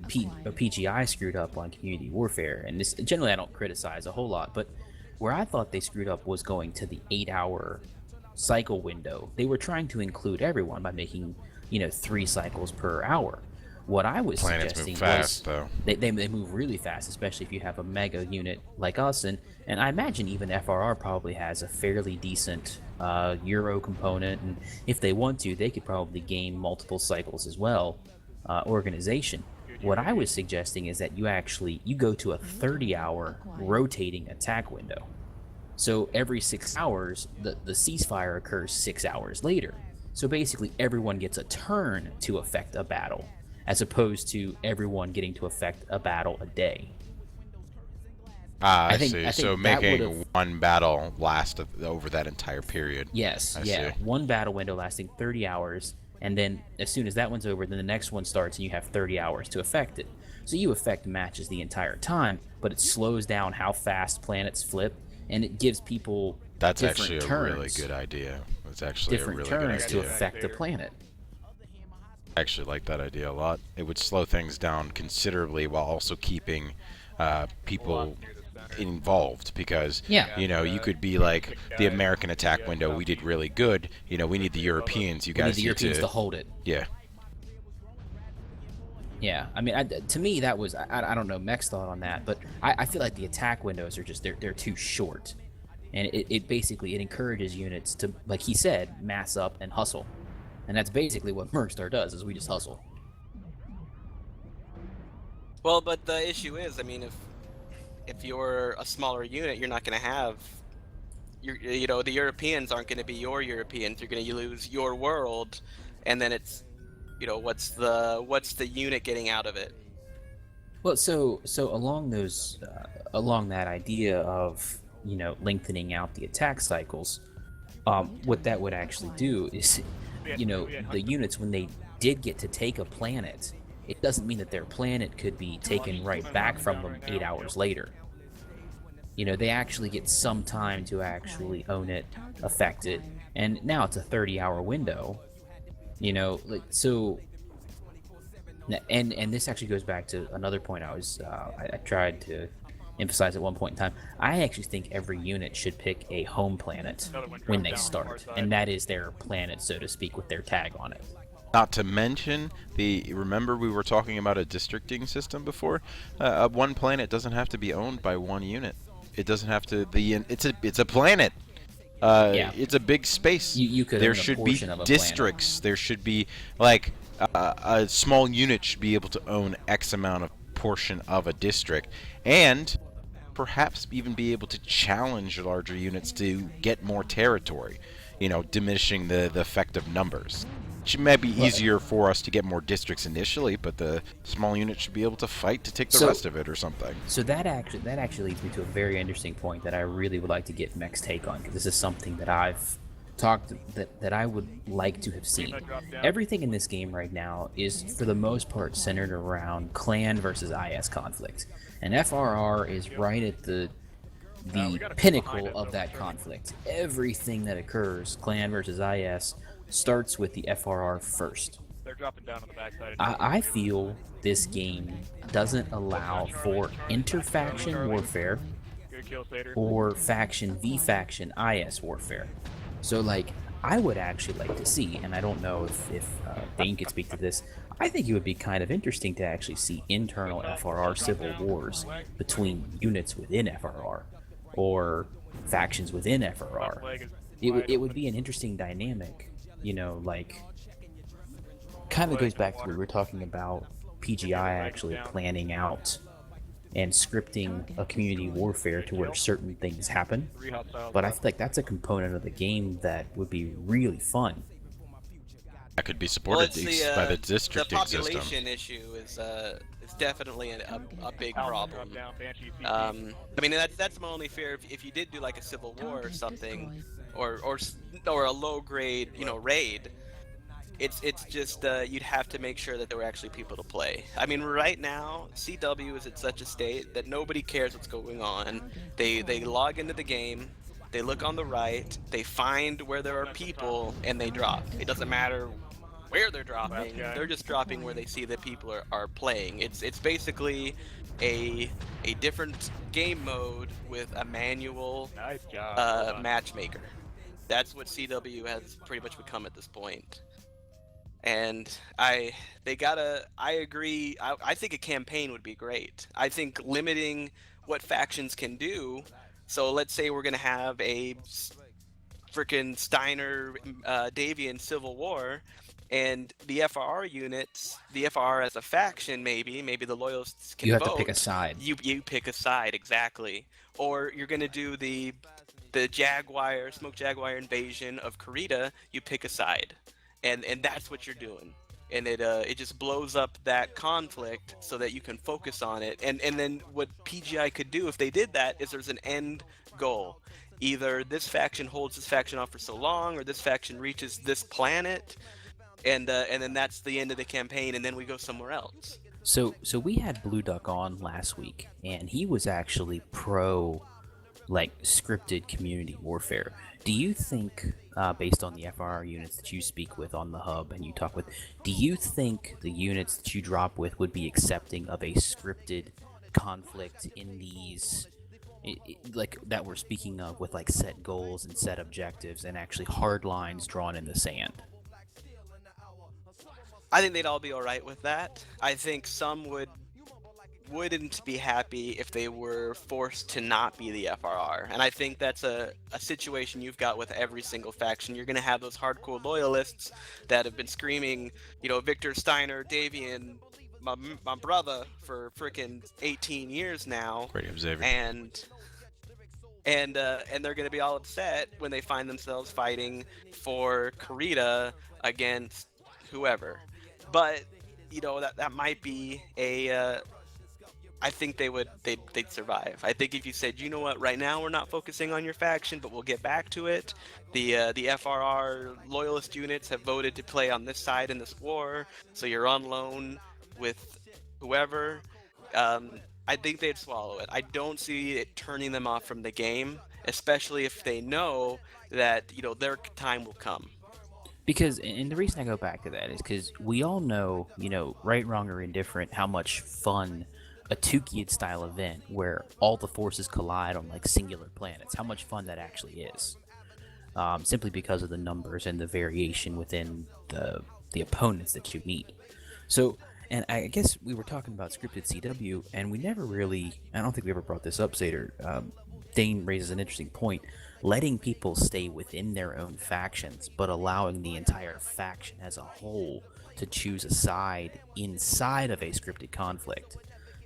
PGI screwed up on community warfare, and this generally I don't criticize a whole lot, but where I thought they screwed up was going to the 8-hour cycle window. They were trying to include everyone by making 3 cycles per hour. What I was suggesting fast, was though. They move really fast, especially if you have a mega unit like us, and I imagine even FRR probably has a fairly decent Euro component, and if they want to, they could probably gain multiple cycles as well. Organization. What I was suggesting is that you go to a 30-hour rotating attack window. So every 6 hours, the ceasefire occurs 6 hours later. So basically, everyone gets a turn to affect a battle, as opposed to everyone getting to affect a battle a day. I see. So making one battle last over that entire period. Yes, I see. One battle window lasting 30 hours, and then as soon as that one's over, then the next one starts, and you have 30 hours to affect it. So you affect matches the entire time, but it slows down how fast planets flip, and it gives people That's different actually turns, a really good idea. It's actually different a really good turns idea. to affect the planet. I actually like that idea a lot. It would slow things down considerably while also keeping people involved, because you could be like, the American attack window, we did really good, we need the Europeans, you guys need the Europeans to hold it. Yeah, I mean, to me that was, I don't know Mech's thought on that, but I feel like the attack windows are just they're too short, and it basically encourages units to, like he said, mass up and hustle. And that's basically what Mercstar does, is we just hustle. Well, but the issue is, I mean, if you're a smaller unit, you're not going to have... the Europeans aren't going to be your Europeans. You're going to lose your world, and then it's, what's the unit getting out of it? Well, so along that idea of, lengthening out the attack cycles, what that would actually do is... the units, when they did get to take a planet, it doesn't mean that their planet could be taken right back from them 8 hours later. They actually get some time to actually own it, affect it, and now it's a 30-hour window. So. And this actually goes back to another point I tried to emphasize at one point in time. I actually think every unit should pick a home planet when they start, and that is their planet, so to speak, with their tag on it. Not to mention, remember we were talking about a districting system before? One planet doesn't have to be owned by one unit. It doesn't have to be it's a planet. It's a big space. You could there own a should be portion of a districts. planet. There should be, like, a small unit should be able to own X amount of portion of a district, and perhaps even be able to challenge larger units to get more territory, diminishing the effect of numbers. It might be easier for us to get more districts initially, but the small unit should be able to fight to take the rest of it or something. So that actually leads me to a very interesting point that I really would like to get Mech's take on, because this is something that I've talked that I would like to have seen. Everything in this game right now is, for the most part, centered around clan versus IS conflict, and FRR is right at the pinnacle of that conflict. Everything that occurs, clan versus IS, starts with the FRR first. They're dropping down on the backside. I feel this game doesn't allow for interfaction warfare Good kill, Sater. or faction v faction IS warfare. So, like, I would actually like to see, and I don't know if Dane could speak to this, I think it would be kind of interesting to actually see internal FRR civil wars between units within FRR or factions within FRR. It would be an interesting dynamic, like, kind of goes back to what we were talking about PGI actually planning out and scripting a community warfare to where certain things happen. Three hostiles But I left. feel like that's a component of the game that would be really fun. That could be Well, supported it's by the the districting system. population issue is definitely a big Alpha problem. drop down, Banshee CP. I mean that's my only fear. If you did do like a civil war or Target something, destroyed. or a low grade raid, it's just you'd have to make sure that there were actually people to play. I mean, right now CW is in such a state that nobody cares what's going on. They log into the game, they look on the right, they find where there are people, and they drop. It doesn't matter where they're dropping. guy. They're just dropping where they see that people are playing. It's basically a different game mode with a manual Nice job. Well done. matchmaker. That's what CW has pretty much become at this point. And I agree. I think a campaign would be great. I think limiting what factions can do. So let's say we're gonna have a freaking Steiner Davian civil war, and the FRR units, the FRR as a faction, maybe the loyalists can You have vote. to pick a side. You pick a side, exactly. Or you're gonna do the Smoke Jaguar invasion of Kurita. You pick a side, and that's what you're doing. And it just blows up that conflict so that you can focus on it. And then what PGI could do if they did that is there's an end goal. Either this faction holds this faction off for so long, or this faction reaches this planet, and then that's the end of the campaign, and then we go somewhere else. So we had Blue Duck on last week, and he was actually pro like scripted community warfare. Do you think, based on the FRR units that you speak with on the hub and you talk with, do you think the units that you drop with would be accepting of a scripted conflict in these, like that we're speaking of, with like set goals and set objectives and actually hard lines drawn in the sand? I think they'd all be all right with that. I think some wouldn't be happy if they were forced to not be the FRR. And I think that's a situation you've got with every single faction. You're going to have those hardcore loyalists that have been screaming, Victor Steiner, Davian, my brother for freaking 18 years now. Great up, Xavier. And they're going to be all upset when they find themselves fighting for Kurita against whoever. But that might be a I think they'd survive. I think if you said, you know what, right now we're not focusing on your faction, but we'll get back to it. The FRR loyalist units have voted to play on this side in this war, so you're on loan with whoever. I think they'd swallow it. I don't see it turning them off from the game, especially if they know that their time will come. Because, and the reason I go back to that is because we all know, right, wrong, or indifferent, how much fun a Tukid style event where all the forces collide on like singular planets, how much fun that actually is. Simply because of the numbers and the variation within the opponents that you meet. So, and I guess we were talking about scripted CW, and we never really, I don't think we ever brought this up, Sater. Dane raises an interesting point. Letting people stay within their own factions, but allowing the entire faction as a whole to choose a side inside of a scripted conflict.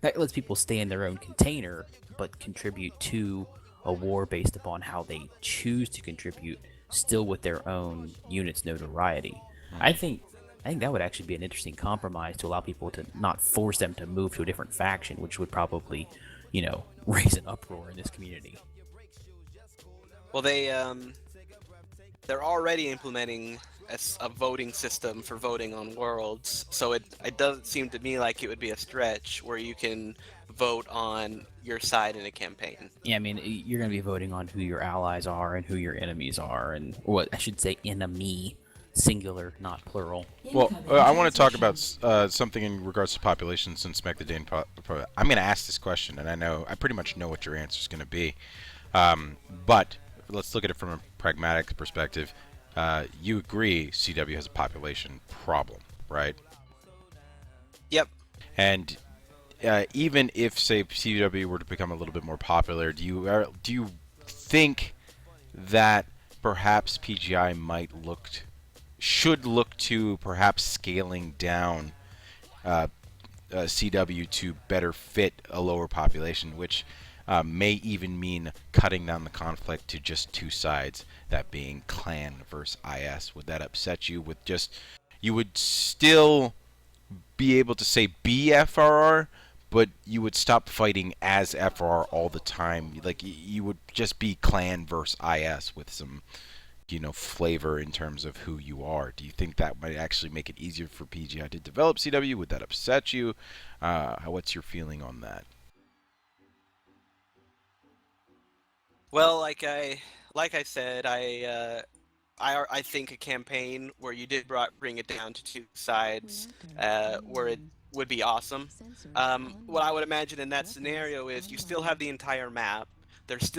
That lets people stay in their own container, but contribute to a war based upon how they choose to contribute, still with their own unit's notoriety. I think that would actually be an interesting compromise to allow people to not force them to move to a different faction, which would probably, raise an uproar in this community. Well, they're already implementing a voting system for voting on worlds, so it doesn't seem to me like it would be a stretch where you can vote on your side in a campaign. Yeah, I mean, you're going to be voting on who your allies are and who your enemies are, and what I should say, enemy, singular, not plural. Well, I want to talk about something in regards to population since Mech-The-Dane. I'm going to ask this question, and I pretty much know what your answer is going to be, but let's look at it from a pragmatic perspective. You agree CW has a population problem, right? Yep. And even if, say, CW were to become a little bit more popular, do you think that perhaps PGI should look to perhaps scaling down CW to better fit a lower population, which may even mean cutting down the conflict to just two sides, that being clan versus IS. Would that upset you? With just, you would still be able to say be FRR, but you would stop fighting as FRR all the time. Like, you would just be clan versus IS with some, flavor in terms of who you are. Do you think that might actually make it easier for PGI to develop CW? Would that upset you? What's your feeling on that? Well, like I said, I think a campaign where you did bring it down to two sides, where it would be awesome. What I would imagine in that scenario is you still have the entire map. There's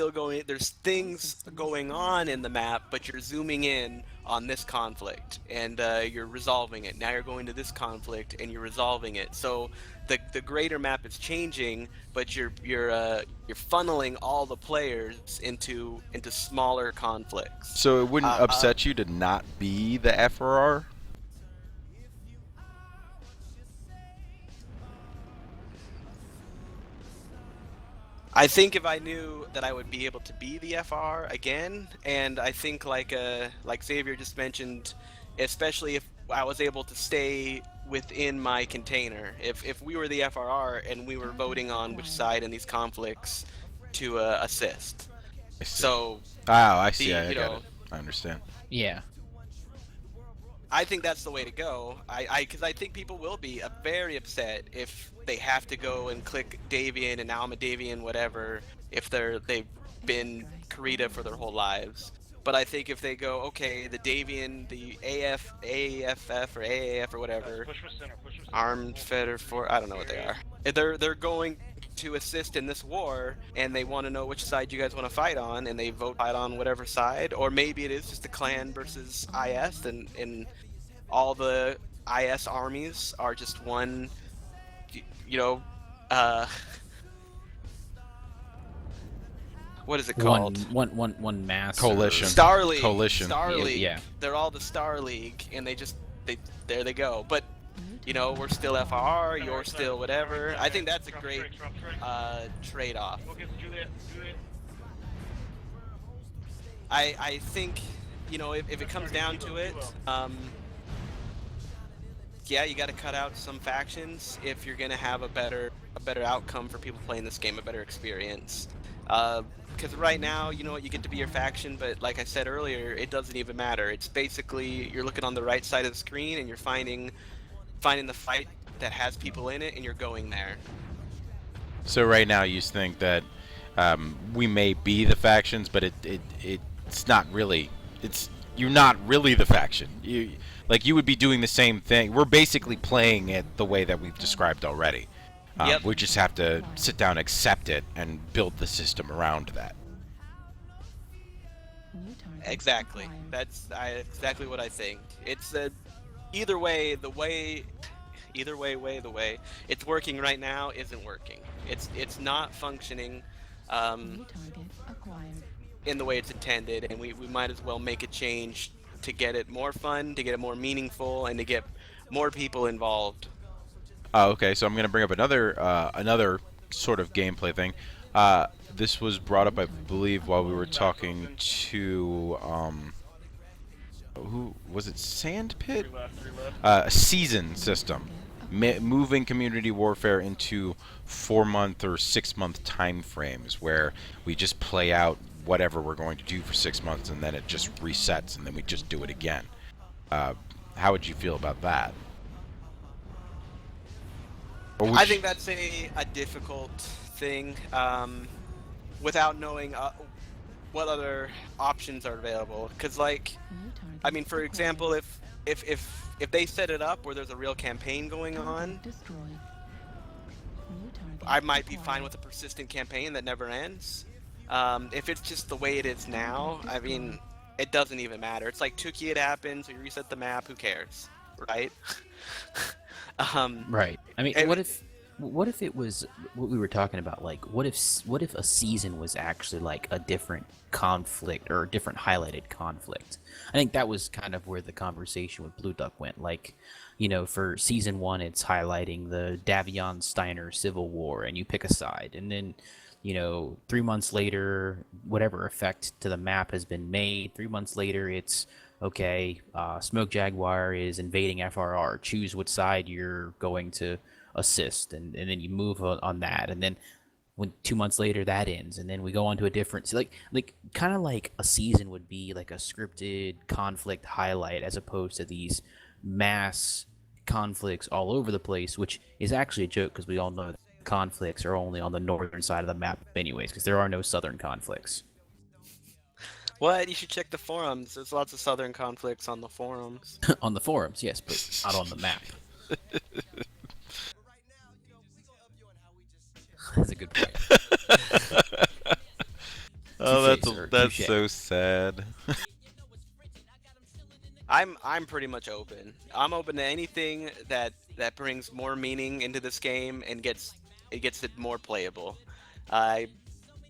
things going on in the map, but you're zooming in on this conflict and you're resolving it. Now you're going to this conflict and you're resolving it. So the greater map is changing, but you're funneling all the players into smaller conflicts. So it wouldn't upset you to not be the FRR? I think if I knew that I would be able to be the FR again, and I think like Xavier just mentioned, especially if I was able to stay within my container, if we were the FRR and we were voting on which side in these conflicts to assist. I see. So I see. I you got know, it. I understand. Yeah. I think that's the way to go. Because I think people will be very upset if they have to go and click Davian and now I'm a Davian, whatever, if they've been Karita for their whole lives. But I think if they go, okay, the Davian, the AFF or AAF or whatever, Push for center. Armed Feder for, I don't know what they are. They're going to assist in this war, and they want to know which side you guys want to fight on, and they fight on whatever side, or maybe it is just a clan versus IS, and all the IS armies are just one, what is it called? One mass Coalition. Star League. Coalition. Star League. Yeah. They're all the Star League, and there they go. But we're still FR, you're still whatever. I think that's a great trade-off. Okay, so Juliet. I think, if it comes down to it, yeah, you got to cut out some factions if you're gonna have a better outcome for people playing this game, a better experience. Because right now, you get to be your faction, but like I said earlier, it doesn't even matter. It's basically you're looking on the right side of the screen and you're finding the fight that has people in it, and you're going there. So right now you think that we may be the factions, but it's not really. You're not really the faction. You would be doing the same thing. We're basically playing it the way that we've described already. Yep. We just have to sit down, accept it, and build the system around that. Exactly. That's exactly what I think. It's either way, the way it's working right now isn't working. It's not functioning in the way it's intended, and we might as well make a change to get it more fun, to get it more meaningful, and to get more people involved. Okay, so I'm going to bring up another sort of gameplay thing. This was brought up, I believe, while we were talking to who was it? Sandpit? A season system, moving community warfare into 4-month or 6-month time frames, where we just play out whatever we're going to do for 6 months, and then it just resets, and then we just do it again. How would you feel about that? I think that's a difficult thing, without knowing what other options are available. Because, for example, if they set it up where there's a real campaign going on, I might be fine with a persistent campaign that never ends. If it's just the way it is now, it doesn't even matter. It's like Tuki, it happens, we reset the map, who cares, right? Right. What if it was what we were talking about? Like, what if a season was actually like a different conflict or a different highlighted conflict? I think that was kind of where the conversation with Blue Duck went. Like, for season one, it's highlighting the Davion Steiner Civil War, and you pick a side, and then 3 months later, whatever effect to the map has been made. 3 months later, it's okay. Smoke Jaguar is invading FRR. Choose what side you're going to assist, and then you move on that, and then when 2 months later that ends, and then we go on to a different, so like kind of like a season would be like a scripted conflict highlight, as opposed to these mass conflicts all over the place, which is actually a joke because we all know that conflicts are only on the northern side of the map anyways, because there are no southern conflicts. What? You should check the forums. There's lots of southern conflicts on the forums. On the forums, yes, but not on the map. That's a good point. Oh, Touche, sir, that's touche. so sad. I'm pretty much open. I'm open to anything that brings more meaning into this game and gets it more playable.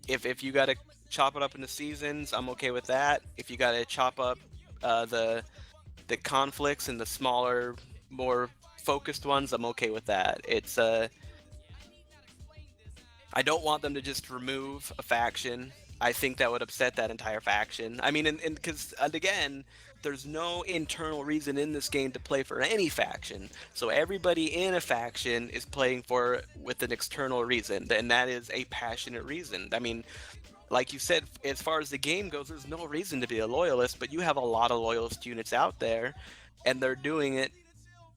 If you gotta chop it up into seasons, I'm okay with that. If you gotta chop up the conflicts and the smaller, more focused ones, I'm okay with that. It's I don't want them to just remove a faction. I think that would upset that entire faction. I mean, and again, there's no internal reason in this game to play for any faction. So everybody in a faction is playing with an external reason, and that is a passionate reason. I mean, like you said, as far as the game goes, there's no reason to be a loyalist, but you have a lot of loyalist units out there, and they're doing it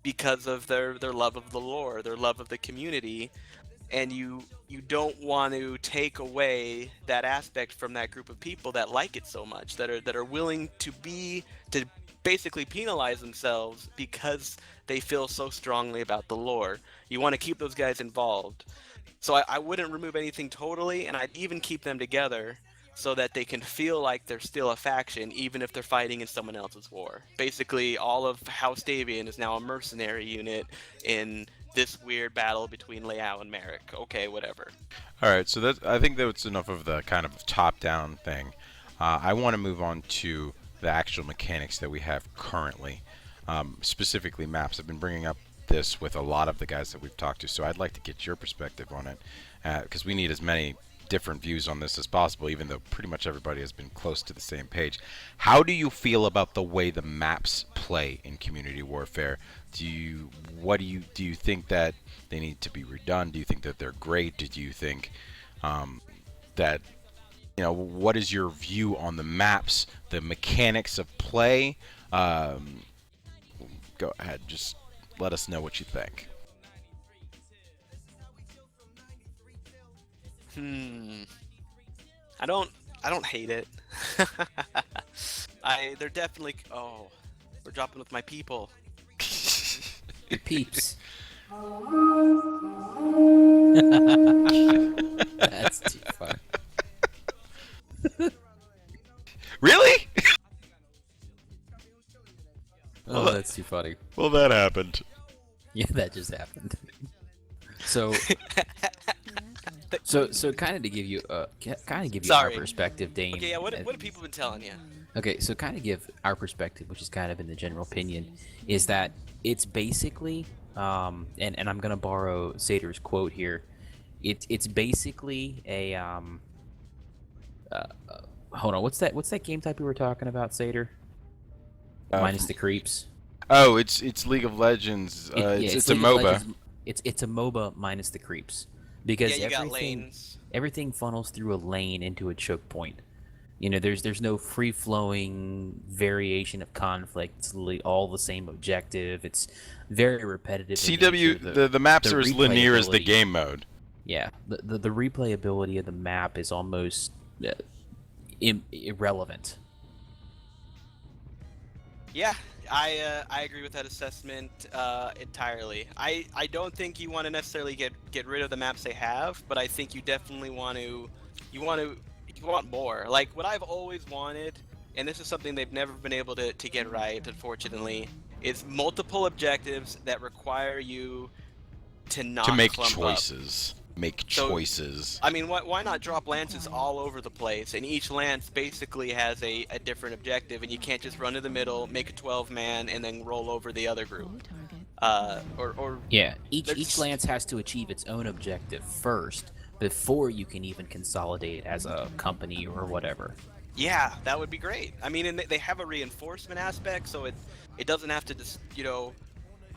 because of their love of the lore, their love of the community, and you don't want to take away that aspect from that group of people that like it so much, that are willing to basically penalize themselves because they feel so strongly about the lore. You want to keep those guys involved. So I wouldn't remove anything totally, and I'd even keep them together so that they can feel like they're still a faction, even if they're fighting in someone else's war. Basically, all of House Davian is now a mercenary unit in this weird battle between Liao and Merrick. Okay, whatever. All right, so I think that's enough of the kind of top-down thing. I want to move on to the actual mechanics that we have currently, specifically maps. I've been bringing up this with a lot of the guys that we've talked to, so I'd like to get your perspective on it, because we need as many different views on this as possible, even though pretty much everybody has been close to the same page. How do you feel about the way the maps play in Community Warfare? Do you think that they need to be redone? Do you think that they're great? Do you think that what is your view on the maps, the mechanics of play? Go ahead, just let us know what you think. I don't hate it. They're definitely. Oh, we're dropping with my people. Your peeps. That's too far. Really? Oh, that's too funny. Well, that happened. Yeah, that just happened. So kind of to give you our Sorry. perspective, Dane. Okay, yeah. What have people been telling you? Okay, so kind of give our perspective, which is kind of in the general opinion, is that it's basically, and I'm gonna borrow Sater's quote here. It's basically a hold on, what's that game type we were talking about, Sater? Minus the creeps. Oh, it's League of Legends. It's a League of MOBA. Legends. It's a MOBA minus the creeps, because Yeah, you got lanes. everything funnels through a lane into a choke point. There's no free-flowing variation of conflict. It's literally all the same objective. It's very repetitive. CW, the maps are as linear as the game mode. Yeah, the replayability of the map is almost irrelevant. Yeah, I agree with that assessment entirely. I don't think you want to necessarily get rid of the maps they have, but I think you definitely want more. Like what I've always wanted, and this is something they've never been able to get right, unfortunately, is multiple objectives that require you to not To make clump up. choices. Make So- choices. I mean, why not drop lances all over the place? And each lance basically has a different objective, and you can't just run to the middle, make a 12-man, and then roll over the other group. Or Yeah, each There's- lance has to achieve its own objective first before you can even consolidate as a company or whatever. yeah, that would be great. I mean, and they have a reinforcement aspect, so it doesn't have to just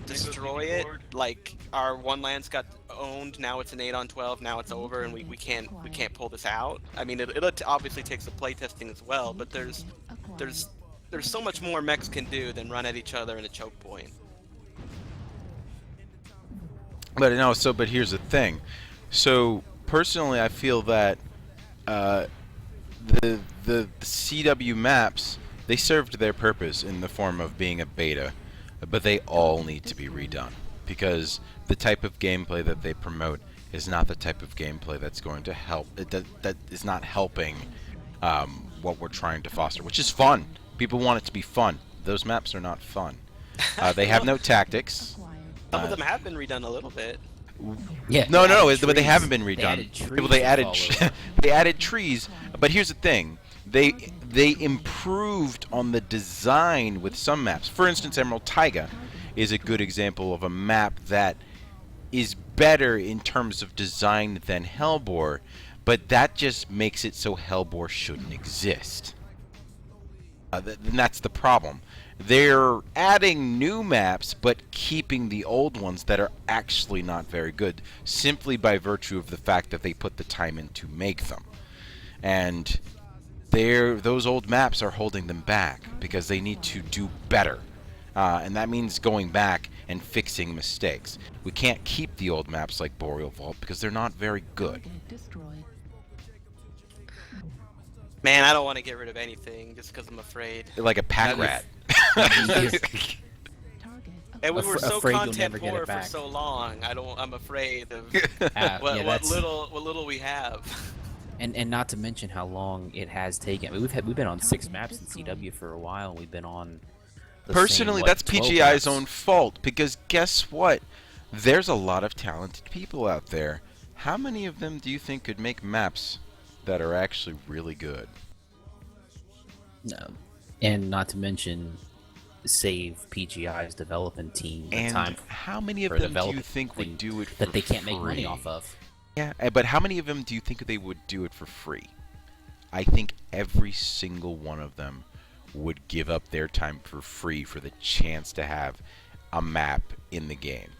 destroy it. Like our one lance got owned, now it's an 8-on-12, now it's over, and we can't pull this out. I mean, it obviously takes some playtesting as well, but there's so much more mechs can do than run at each other in a choke point. But no, but here's the thing. So personally, I feel that the CW maps, they served their purpose in the form of being a beta, but they all need to be redone because the type of gameplay that they promote is not the type of gameplay that's going to help. That is not helping what we're trying to foster, which is fun. People want it to be fun. Those maps are not fun. They have no tactics. Some of them have been redone a little bit. Yeah. No, added but they trees. haven't been They redone. added trees People, they to added follow. they added trees. But here's the thing: they improved on the design with some maps. For instance, Emerald Taiga is a good example of a map that is better in terms of design than Hellbore, but that just makes it so Hellbore shouldn't exist. And that's the problem. They're adding new maps, but keeping the old ones that are actually not very good, simply by virtue of the fact that they put the time in to make them. And those old maps are holding them back because they need to do better. And that means going back and fixing mistakes. We can't keep the old maps like Boreal Vault because they're not very good. Target destroyed. Man, I don't want to get rid of anything just because I'm afraid. They're like a pack That rat. Target And we were so afraid you'll content never get it poor for back. so long. I'm afraid of Yeah, what that's- little we have. And not to mention how long it has taken. I mean, we've been on 6 maps in CW for a while, and we've been on. The Personally, same, that's 12 PGI's maps. own fault because guess what? There's a lot of talented people out there. How many of them do you think could make maps that are actually really good? No, and not to mention save PGI's development team the time And how many of for them do you development think would thing do it for that they can't make money free? off of. Yeah, but how many of them do you think they would do it for free? I think every single one of them would give up their time for free for the chance to have a map in the game.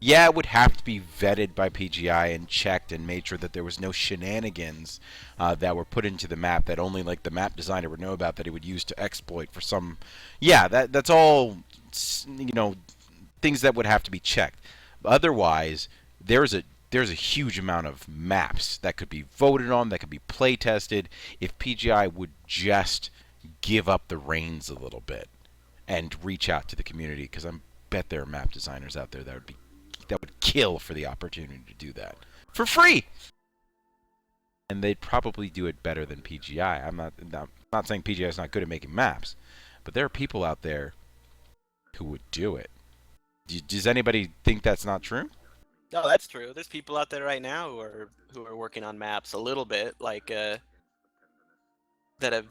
Yeah, it would have to be vetted by PGI and checked and made sure that there was no shenanigans that were put into the map that only like the map designer would know about that he would use to exploit for some. Yeah, that's all things that would have to be checked. Otherwise, there's a huge amount of maps that could be voted on, that could be play tested if PGI would just give up the reins a little bit and reach out to the community, because I bet there are map designers out there that would kill for the opportunity to do that for free. And they'd probably do it better than PGI. I'm not saying PGI is not good at making maps, but there are people out there who would do it. Does anybody think that's not true? No, that's true. There's people out there right now who are working on maps a little bit, like that have.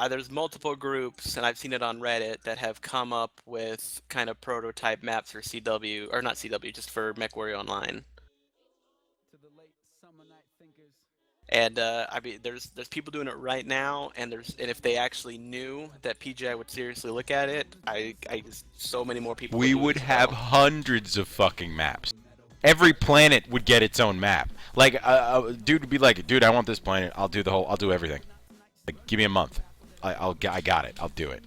There's multiple groups, and I've seen it on Reddit, that have come up with kind of prototype maps for CW, or not CW, just for MechWarrior Online. And I mean, there's people doing it right now, and if they actually knew that PGI would seriously look at it, I just so many more people. We do it would as have well. hundreds of fucking maps. Every planet would get its own map. Like, dude would be like, dude, I want this planet. I'll do everything. Like, give me a month. I got it. I'll do it.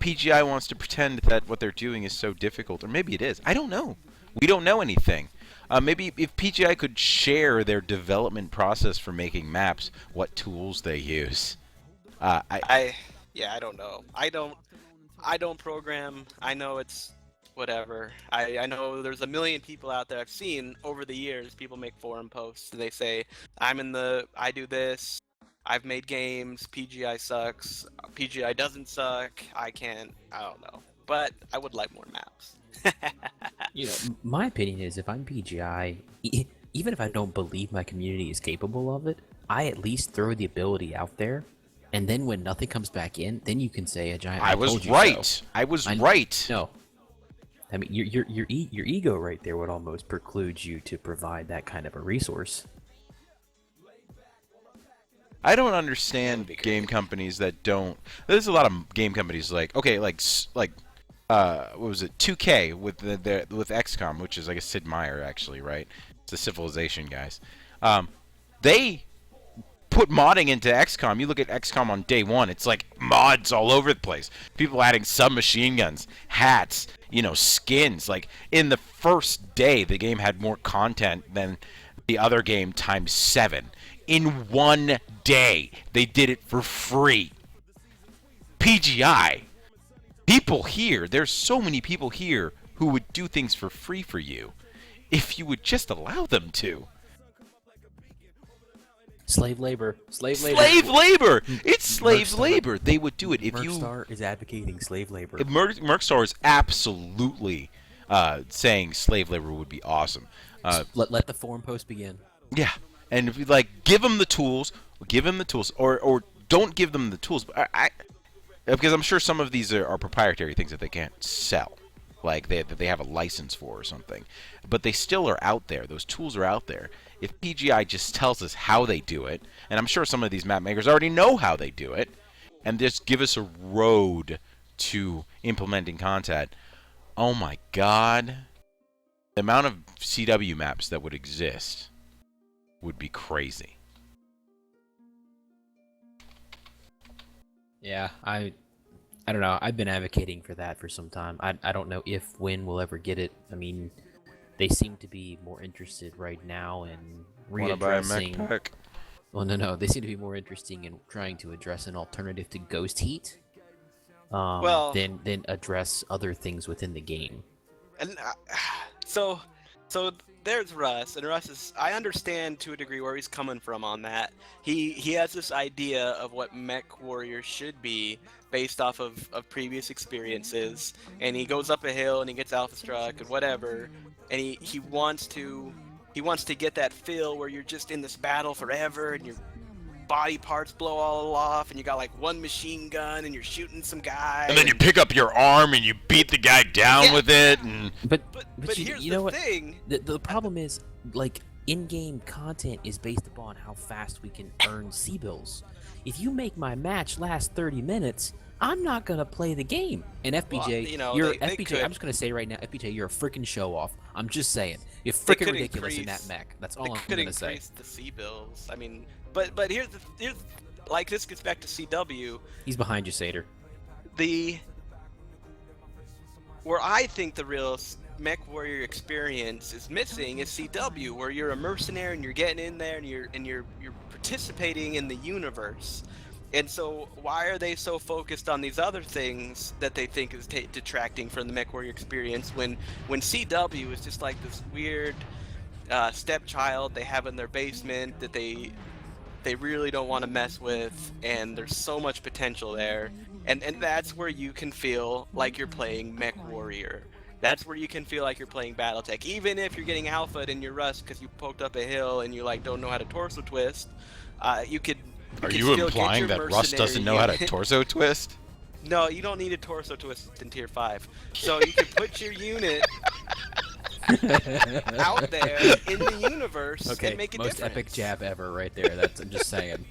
PGI wants to pretend that what they're doing is so difficult, or maybe it is. I don't know. We don't know anything. Maybe if PGI could share their development process for making maps, what tools they use. I don't know. I don't program. I know it's whatever. I know there's a million people out there. I've seen over the years people make forum posts and they say, I do this. I've made games. PGI sucks. PGI doesn't suck. I don't know. But I would like more maps. My opinion is if I'm PGI, even if I don't believe my community is capable of it, I at least throw the ability out there, and then when nothing comes back in, then you can say a giant. I I was told you right. So. I was right. No, I mean your ego right there would almost preclude you to provide that kind of a resource. I don't understand game companies that don't. There's a lot of game companies like what was it, 2K with with XCOM, which is I guess Sid Meier actually, right? It's the Civilization guys. They put modding into XCOM. You look at XCOM on day one, it's like mods all over the place. People adding submachine guns, hats, skins. Like in the first day, the game had more content than the other game times 7. In one day, they did it for free. PGI. People here, there's so many people here who would do things for free for you if you would just allow them to. Slave labor. Slave labor. Slave labor! It's slave Mercstar. labor. They would do it if you... Mercstar is advocating slave labor. Mercstar is absolutely saying slave labor would be awesome. Let the forum post begin. Yeah, and if you give them the tools, or don't give them the tools. Because I'm sure some of these are proprietary things that they can't sell, like that they have a license for or something. But they still are out there. Those tools are out there. If PGI just tells us how they do it, and I'm sure some of these map makers already know how they do it, and just give us a road to implementing content, oh my God, the amount of CW maps that would exist would be crazy. Yeah, I don't know. I've been advocating for that for some time. I don't know when we'll ever get it. I mean, they seem to be more interested right now in Wanna buy a readdressing. mech pack? Well, no. They seem to be more interesting in trying to address an alternative to Ghost Heat. Than address other things within the game. And so there's Russ, and Russ is, I understand to a degree where he's coming from on that. He has this idea of what Mech Warrior should be based off of previous experiences, and he goes up a hill and he gets alpha struck and whatever, and he wants to get that feel where you're just in this battle forever and your body parts blow all off and you got like one machine gun and you're shooting some guy. And then you pick up your arm and you beat the guy down with it. And But here's you know the what? thing. The problem is, like, in-game content is based upon how fast we can earn C-bills. If you make my match last 30 minutes, I'm not gonna play the game. And FBJ, Well, you're they FBJ. could. I'm just gonna say right now, FBJ, you're a freaking show-off. I'm just saying, you're They freaking could ridiculous in increase- that mech. That's They all I'm could gonna say. increase the C bills. I mean, but here's like, this gets back to CW. He's behind you, Sater. Where I think the real Mech Warrior experience is missing is CW, where you're a mercenary and you're getting in there and you're participating in the universe. And so why are they so focused on these other things that they think is detracting from the Mech Warrior experience when CW is just like this weird stepchild they have in their basement that they really don't want to mess with, and there's so much potential there, and that's where you can feel like you're playing Mech Warrior. That's where you can feel like you're playing BattleTech, even if you're getting alpha'd in your rust because you poked up a hill and you like don't know how to torso twist. You could. are can you still implying get that your Russ doesn't know how to mercenary torso twist? No, you don't need a torso twist in tier 5. So you can put your unit out there in the universe Okay, and make a most difference. epic jab ever, right there. That's I'm just saying.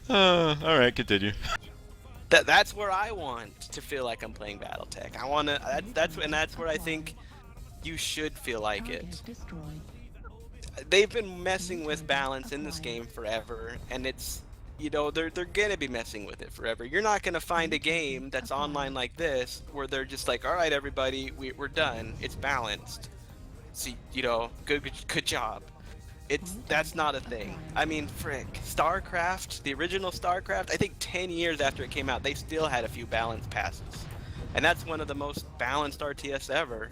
All right, continue. That's where I want to feel like I'm playing BattleTech. I want to. That's where I think you should feel like Target it. destroyed. They've been messing with balance in this game forever, and it's, they're gonna be messing with it forever. You're not gonna find a game that's online like this where they're just like, all right, everybody, we're done. It's balanced. See, good job. That's not a thing. I mean, frick, StarCraft, the original StarCraft, I think 10 years after it came out, they still had a few balance passes, and that's one of the most balanced RTS ever.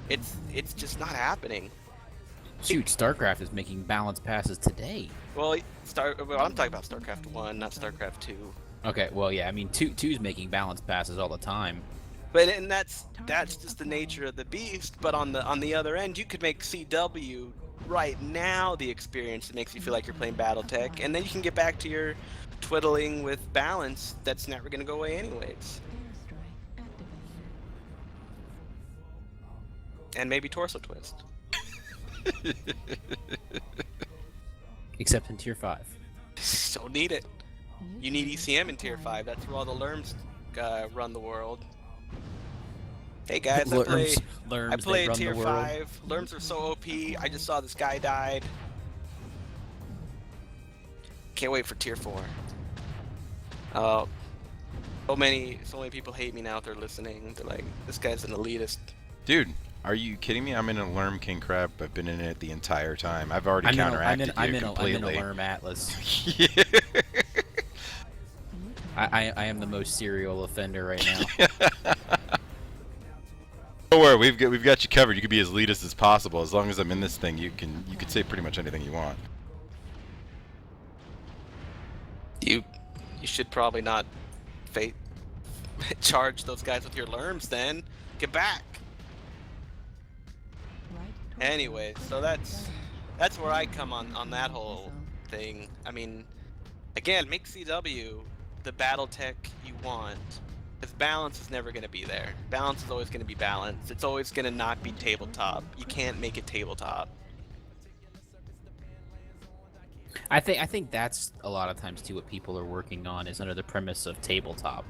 It's just not happening. Shoot, StarCraft is making balance passes today. Well, I'm talking about StarCraft 1, not StarCraft 2. Okay, well, yeah, I mean, two's making balance passes all the time. But and that's just the nature of the beast. But on the other end, you could make CW right now the experience that makes you feel like you're playing BattleTech, and then you can get back to your twiddling with balance. That's never going to go away anyways. Airstrike activated. And maybe torso twist. Except in Tier 5. Don't need it. You need ECM in Tier 5. That's where all the Lerms run the world. Hey guys, I play they run Tier the world. 5. Lerms are so OP. I just saw this guy died. Can't wait for Tier 4. So many people hate me now if they're listening. They're like, this guy's an elitist. Dude, are you kidding me? I'm in a Lerm King Crab. I've been in it the entire time. I've already counteracted you completely. I'm in a Lerm Atlas. Yeah. I am the most serial offender right now. Don't worry, we've got you covered. You can be as elitist as possible. As long as I'm in this thing, you can say pretty much anything you want. You should probably not charge those guys with your Lerms then. Get back. Right. Anyway, so that's where I come on that whole thing. I mean, again, make CW the BattleTech you want. Because balance is never going to be there. Balance is always going to be balanced. It's always going to not be tabletop. You can't make it tabletop. I think that's a lot of times too what people are working on is under the premise of tabletop.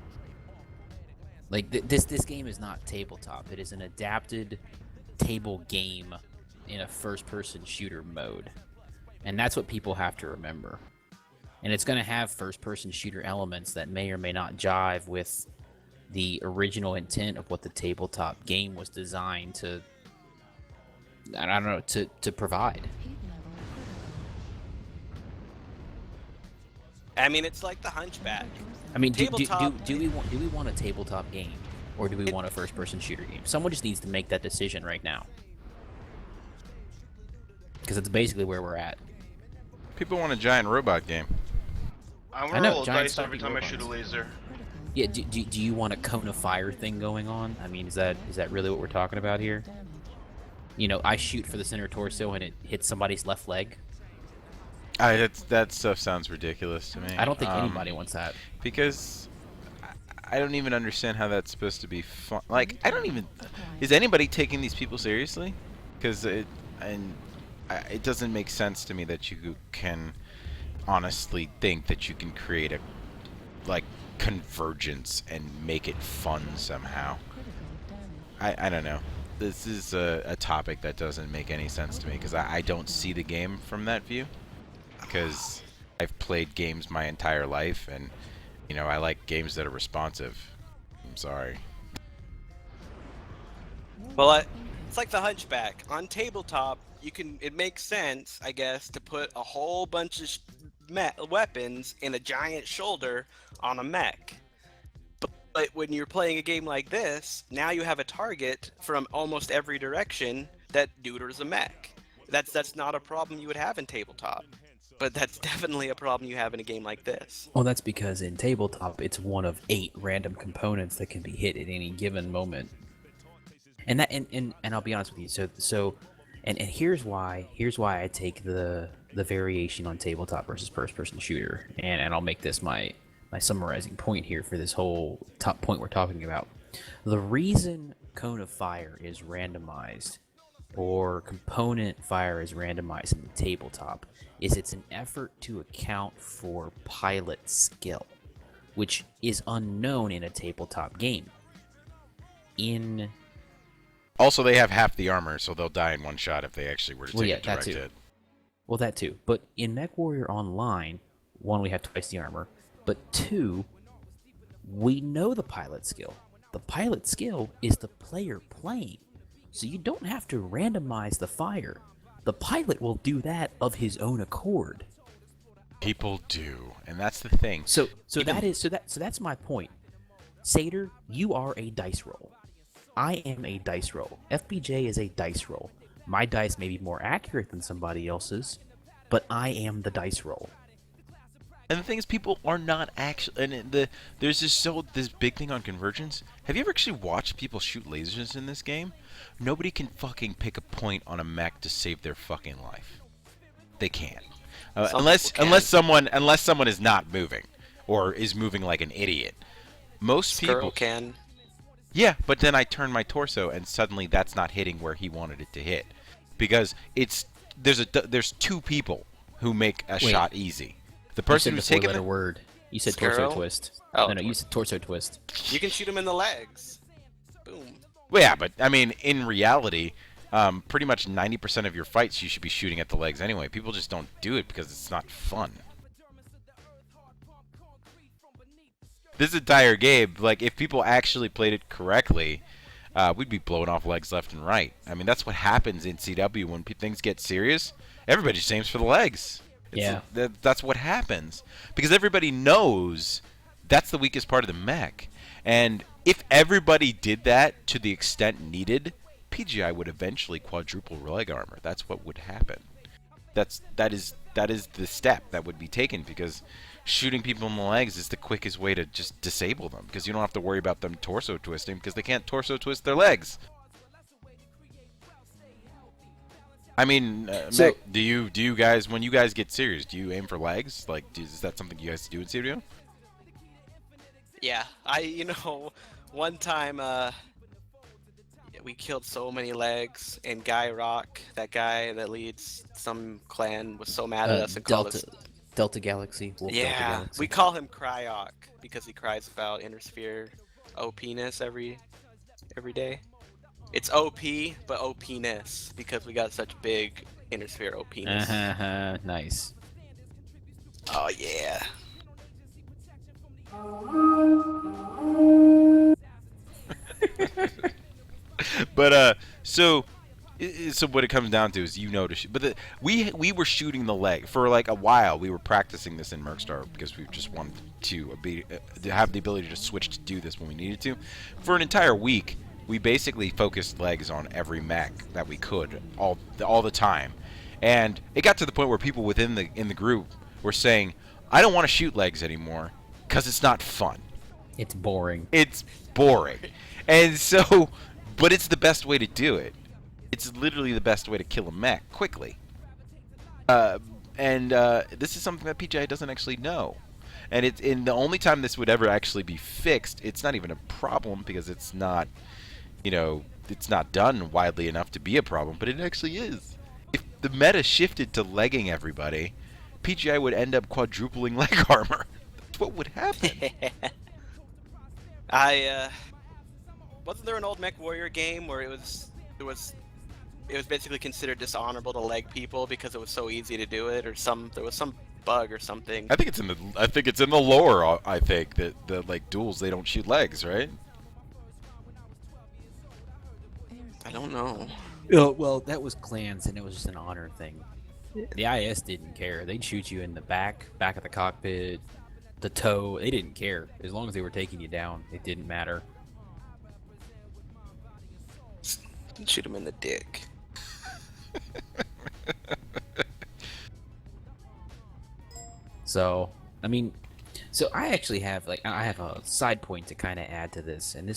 Like this game is not tabletop. It is an adapted table game in a first-person shooter mode, and that's what people have to remember. And it's going to have first-person shooter elements that may or may not jive with the original intent of what the tabletop game was designed to, I don't know, to provide. Heat level I mean, it's like the Hunchback. I mean, do Tabletop- we want a tabletop game, or do we want a first-person shooter game? Someone just needs to make that decision right now, because it's basically where we're at. People want a giant robot game. I want I to know, roll giant dice every stocky time I shoot a robots. laser. Yeah, do you want a cone of fire thing going on? I mean, is that really what we're talking about here? damage. Mm-hmm. You know, I shoot for the center torso and it hits somebody's left leg. That stuff sounds ridiculous to me. I don't think anybody wants that. Because I don't even understand how that's supposed to be fun. Like, I don't even. Is anybody taking these people seriously? Because it doesn't make sense to me that you can honestly think that you can create a convergence and make it fun somehow. Critical damage. I don't know. This is a topic that doesn't make any sense to me because I don't see the game from that view. Because I've played games my entire life, and I like games that are responsive. I'm sorry. Well, it's like the Hunchback. On tabletop, it makes sense, I guess, to put a whole bunch of weapons in a giant shoulder on a mech. But when you're playing a game like this, now you have a target from almost every direction that neuters a mech. That's not a problem you would have in tabletop. But that's definitely a problem you have in a game like this. Well, that's because in tabletop, it's one of 8 random components that can be hit at any given moment. And I'll be honest with you. So here's why I take the variation on tabletop versus first-person shooter, and I'll make this my summarizing point here for this whole top point we're talking about. The reason Cone of Fire is randomized, or component fire is randomized in the tabletop, is it's an effort to account for pilot skill, which is unknown in a tabletop game. Also, they have half the armor, so they'll die in one shot if they actually were to take a direct that too. hit. Well, that too. But in MechWarrior Online, 1, we have twice the armor, but 2, we know the pilot skill. The pilot skill is the player playing, so you don't have to randomize the fire. The pilot will do that of his own accord. People do, and that's the thing. So that's my point. Satyr, you are a dice roll. I am a dice roll. FBJ is a dice roll. My dice may be more accurate than somebody else's, but I am the dice roll. And the thing is, people are not actually. There's this big thing on convergence. Have you ever actually watched people shoot lasers in this game? Nobody can fucking pick a point on a mech to save their fucking life. They can't, unless someone is not moving, or is moving like an idiot. Most people can. Yeah, but then I turn my torso, and suddenly that's not hitting where he wanted it to hit, because there's two people who make a shot easy. The person who's taking the word. You said Skirl? torso twist. Oh, No, you said torso twist. You can shoot him in the legs. Boom. Well, yeah, but I mean, in reality, pretty much 90% of your fights you should be shooting at the legs anyway. People just don't do it because it's not fun. This entire game, like, if people actually played it correctly, we'd be blowing off legs left and right. I mean, that's what happens in CW when things get serious. Everybody just aims for the legs. That's what happens. Because everybody knows that's the weakest part of the mech. And if everybody did that to the extent needed, PGI would eventually quadruple leg armor. That's what would happen. That is the step that would be taken, because shooting people in the legs is the quickest way to just disable them, because you don't have to worry about them torso twisting, because they can't torso twist their legs. I mean, So- Mech, do you guys, when you guys get serious, do you aim for legs? Like, is that something you guys do in CW? Yeah, one time we killed so many legs, and Guy Rock, that guy that leads some clan, was so mad at us and called us. Delta Galaxy. Wolf Delta Yeah, Galaxy. we call him Cryok because he cries about Intersphere OP-ness every day. It's OP, but OP-ness because we got such big Intersphere OP-ness. Nice. Oh yeah. But so what it comes down to is, you know, but we were shooting the leg for like a while. We were practicing this in Mercstar because we just wanted to have the ability to switch to do this when we needed to. For an entire week, we basically focused legs on every mech that we could all the time, and it got to the point where people within the group were saying, "I don't want to shoot legs anymore because it's not fun. It's boring." It's boring." And so, but it's the best way to do it. It's literally the best way to kill a mech quickly. This is something that PGI doesn't actually know. And the only time this would ever actually be fixed, it's not even a problem because it's not, it's not done widely enough to be a problem, but it actually is. If the meta shifted to legging everybody, PGI would end up quadrupling leg armor. That's what would happen. Wasn't there an old Mech Warrior game where it was basically considered dishonorable to leg people because it was so easy to do it, or there was some bug or something? I think it's in the lore. I think that the like duels, they don't shoot legs, right? I don't know. Well, that was clans, and it was just an honor thing. The IS didn't care. They'd shoot you in the back of the cockpit, the toe. They didn't care. As long as they were taking you down, it didn't matter. Shoot him in the dick. So, I mean, I actually have I have a side point to kind of add to this, and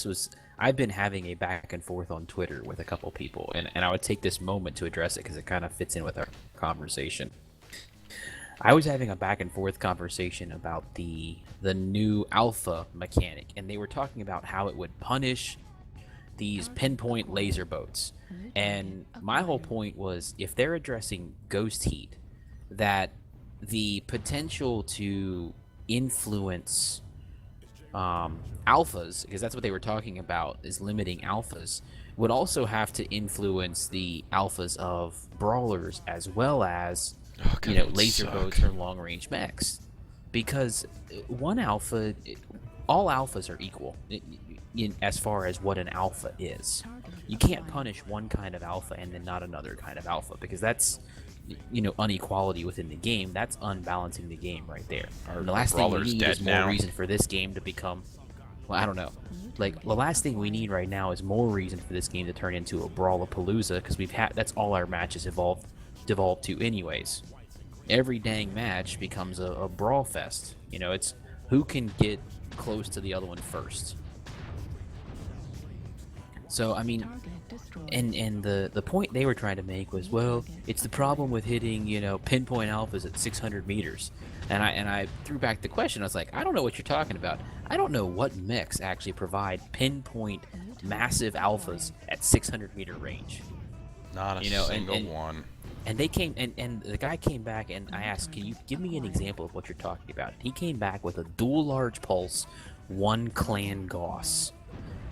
I've been having a back and forth on Twitter with a couple people, and I would take this moment to address it because it kind of fits in with our conversation. I was having a back and forth conversation about the new alpha mechanic, and they were talking about how it would punish these pinpoint laser boats. And my whole point was, if they're addressing ghost heat, that the potential to influence alphas, because that's what they were talking about, is limiting alphas, would also have to influence the alphas of brawlers as well as laser boats or long range mechs. Because one alpha, all alphas are equal as far as what an alpha is. You can't punish one kind of alpha and then not another kind of alpha, because that's inequality within the game. That's unbalancing the game right there. And the last thing we need is more reason for this game to become, well, I don't know. Like, the last thing we need right now is more reason for this game to turn into a Brawlapalooza, because that's all our matches devolved to anyways. every dang match becomes a brawl fest. You know, it's who can get close to the other one first. So I mean, Target destroyed. and the point they were trying to make was, well, it's the problem with hitting, you know, pinpoint alphas at 600 meters. And I threw back the question. I was like, I don't know what you're talking about. I don't know what mechs actually provide pinpoint massive alphas at 600-meter range. Not a You know, single and- one. And they came, and the guy came back, and I asked, can you give me an example of what you're talking about? He came back with a dual large pulse, 1 clan Gauss.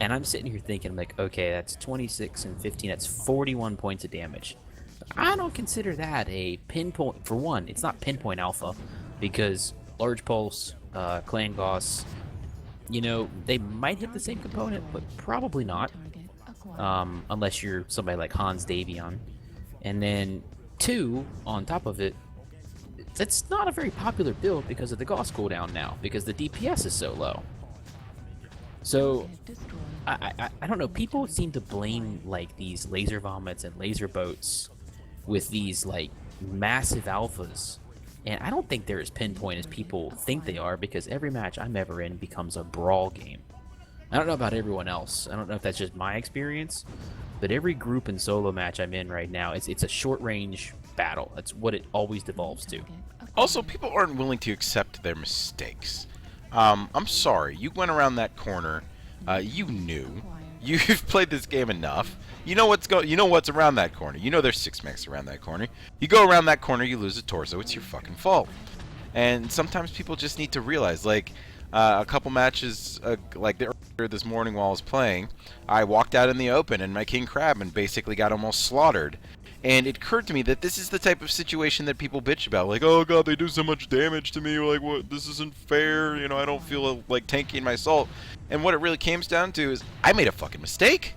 And I'm sitting here thinking, like, okay, that's 26 and 15, that's 41 points of damage. I don't consider that a pinpoint. For one, it's not pinpoint alpha, because large pulse, clan Gauss, you know, they might hit the same component, but probably not, Target acquired. unless you're somebody like Hans Davion. And then 2, on top of it, that's not a very popular build because of the Gauss cooldown now, because the DPS is so low. So Target destroyed. I don't know. People seem to blame like these laser vomits and laser boats with these like massive alphas, and I don't think they're as pinpoint as people think they are, because every match I'm ever in becomes a brawl game. I don't know about everyone else. I don't know if that's just my experience, but every group and solo match I'm in right now, it's a short range battle. That's what it always devolves to. Target acquired. Also, people aren't willing to accept their mistakes. I'm sorry. You went around that corner. You knew. You've played this game enough. You know what's around that corner. You know there's 6 mechs around that corner. You go around that corner, you lose a torso. It's your fucking fault. And sometimes people just need to realize, like, a couple matches, like earlier this morning while I was playing, I walked out in the open and my King Crab and basically got almost slaughtered. And it occurred to me that this is the type of situation that people bitch about. Like, oh god, they do so much damage to me. Like, what? This isn't fair. You know, I don't feel like tanking my salt. And what it really comes down to is, I made a fucking mistake.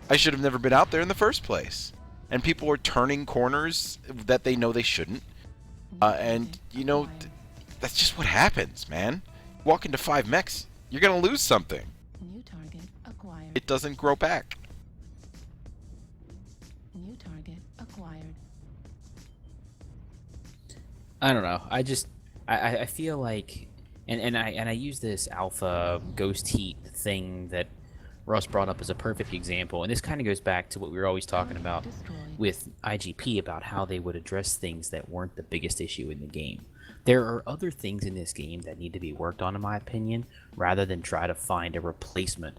I should have never been out there in the first place. And people are turning corners that they know they shouldn't. And, you know, that's just what happens, man. Walk into 5 mechs, you're gonna lose something. New target acquired. It doesn't grow back. New target acquired. I don't know. I feel like, and I use this alpha ghost heat thing that Russ brought up as a perfect example, and this kind of goes back to what we were always talking about Destroyed. with IGP about how they would address things that weren't the biggest issue in the game. There are other things in this game that need to be worked on, in my opinion, rather than try to find a replacement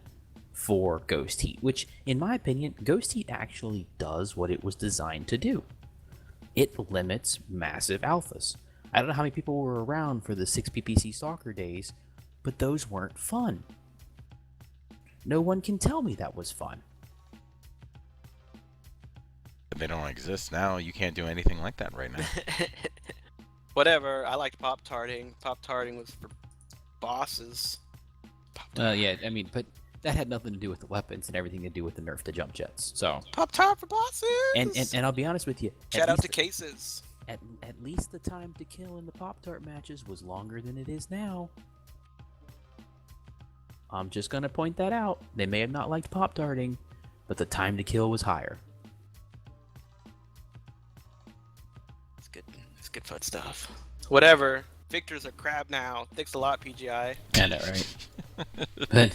for Ghost Heat, which, in my opinion, Ghost Heat actually does what it was designed to do. It limits massive alphas. I don't know how many people were around for the 6 PPC soccer days, but those weren't fun. No one can tell me that was fun. They don't exist now. You can't do anything like that right now. Whatever. I liked pop tarting. Pop tarting was for bosses. Yeah, I mean, but that had nothing to do with the weapons and everything to do with the nerf to jump jets. So, Pop tart for bosses. and I'll be honest with you. Shout out to Cases. At least the time to kill in the Pop-Tart matches was longer than it is now. I'm just gonna point that out. They may have not liked Pop-Tarting, but the time to kill was higher. It's good. It's good fun stuff. Whatever. Victor's a crab now. Thanks a lot, PGI. I know, right? But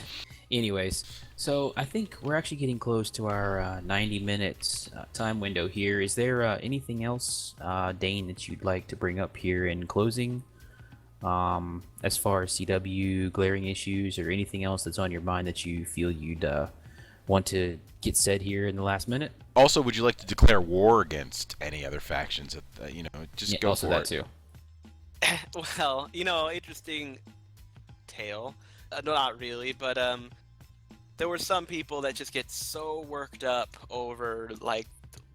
anyways, so I think we're actually getting close to our 90 minutes time window here. Is there anything else, Dane, that you'd like to bring up here in closing? As far as CW glaring issues or anything else that's on your mind that you feel you'd want to get said here in the last minute? Also, would you like to declare war against any other factions? You know, just Yeah, go also for that it. too. Well, you know, interesting tale. No, not really, but there were some people that just get so worked up over like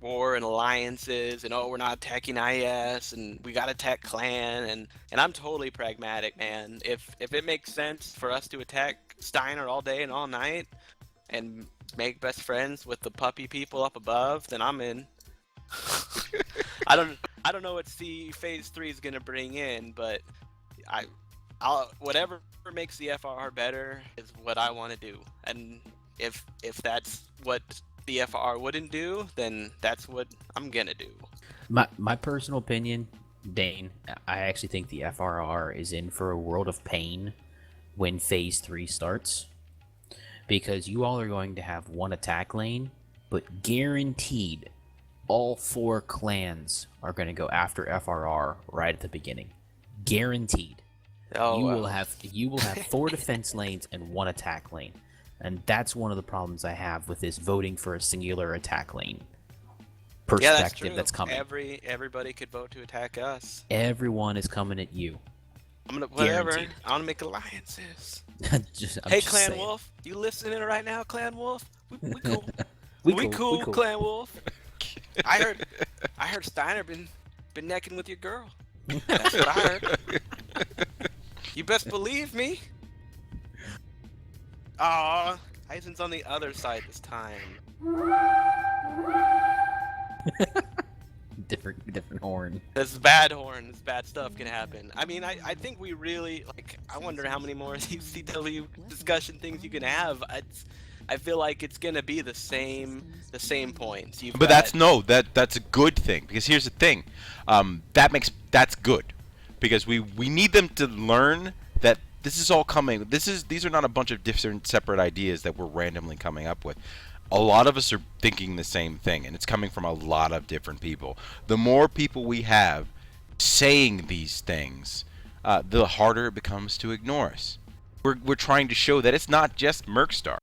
war and alliances, and oh, we're not attacking IS, and we got to attack clan, and I'm totally pragmatic, man. If it makes sense for us to attack Steiner all day and all night, and make best friends with the puppy people up above, then I'm in. I don't know what Phase 3 is gonna bring in, but I'll whatever makes the FRR better is what I want to do, and if that's what the FRR wouldn't do, then that's what I'm gonna do. My personal opinion, Dane, I actually think the FRR is in for a world of pain when Phase 3 starts. Because you all are going to have one attack lane, but guaranteed all 4 clans are going to go after FRR right at the beginning. Guaranteed. Oh, you wow. will have 4 defense lanes and 1 attack lane. And that's one of the problems I have with this voting for a singular attack lane Yeah, that's perspective true. that's coming. Everybody could vote to attack us. Everyone is coming at you. I'm gonna whatever. Guaranteed. I want to make alliances. I'm Hey, just Clan saying. Wolf, you listening right now, Clan Wolf? We cool. We cool, cool. Clan Wolf. I heard Steiner been necking with your girl. That's what I heard. You best believe me. Aw, Isen's on the other side this time. Different horn. This bad horn, this bad stuff can happen. I mean, I think we really, like, I wonder how many more of these CW discussion things you can have. I feel like it's gonna be the same points. But that's a good thing, because here's the thing, that's good, because we need them to learn that this is all coming. These are not a bunch of different separate ideas that we're randomly coming up with. A lot of us are thinking the same thing, and it's coming from a lot of different people. The more people we have saying these things, the harder it becomes to ignore us. We're trying to show that it's not just Mercstar.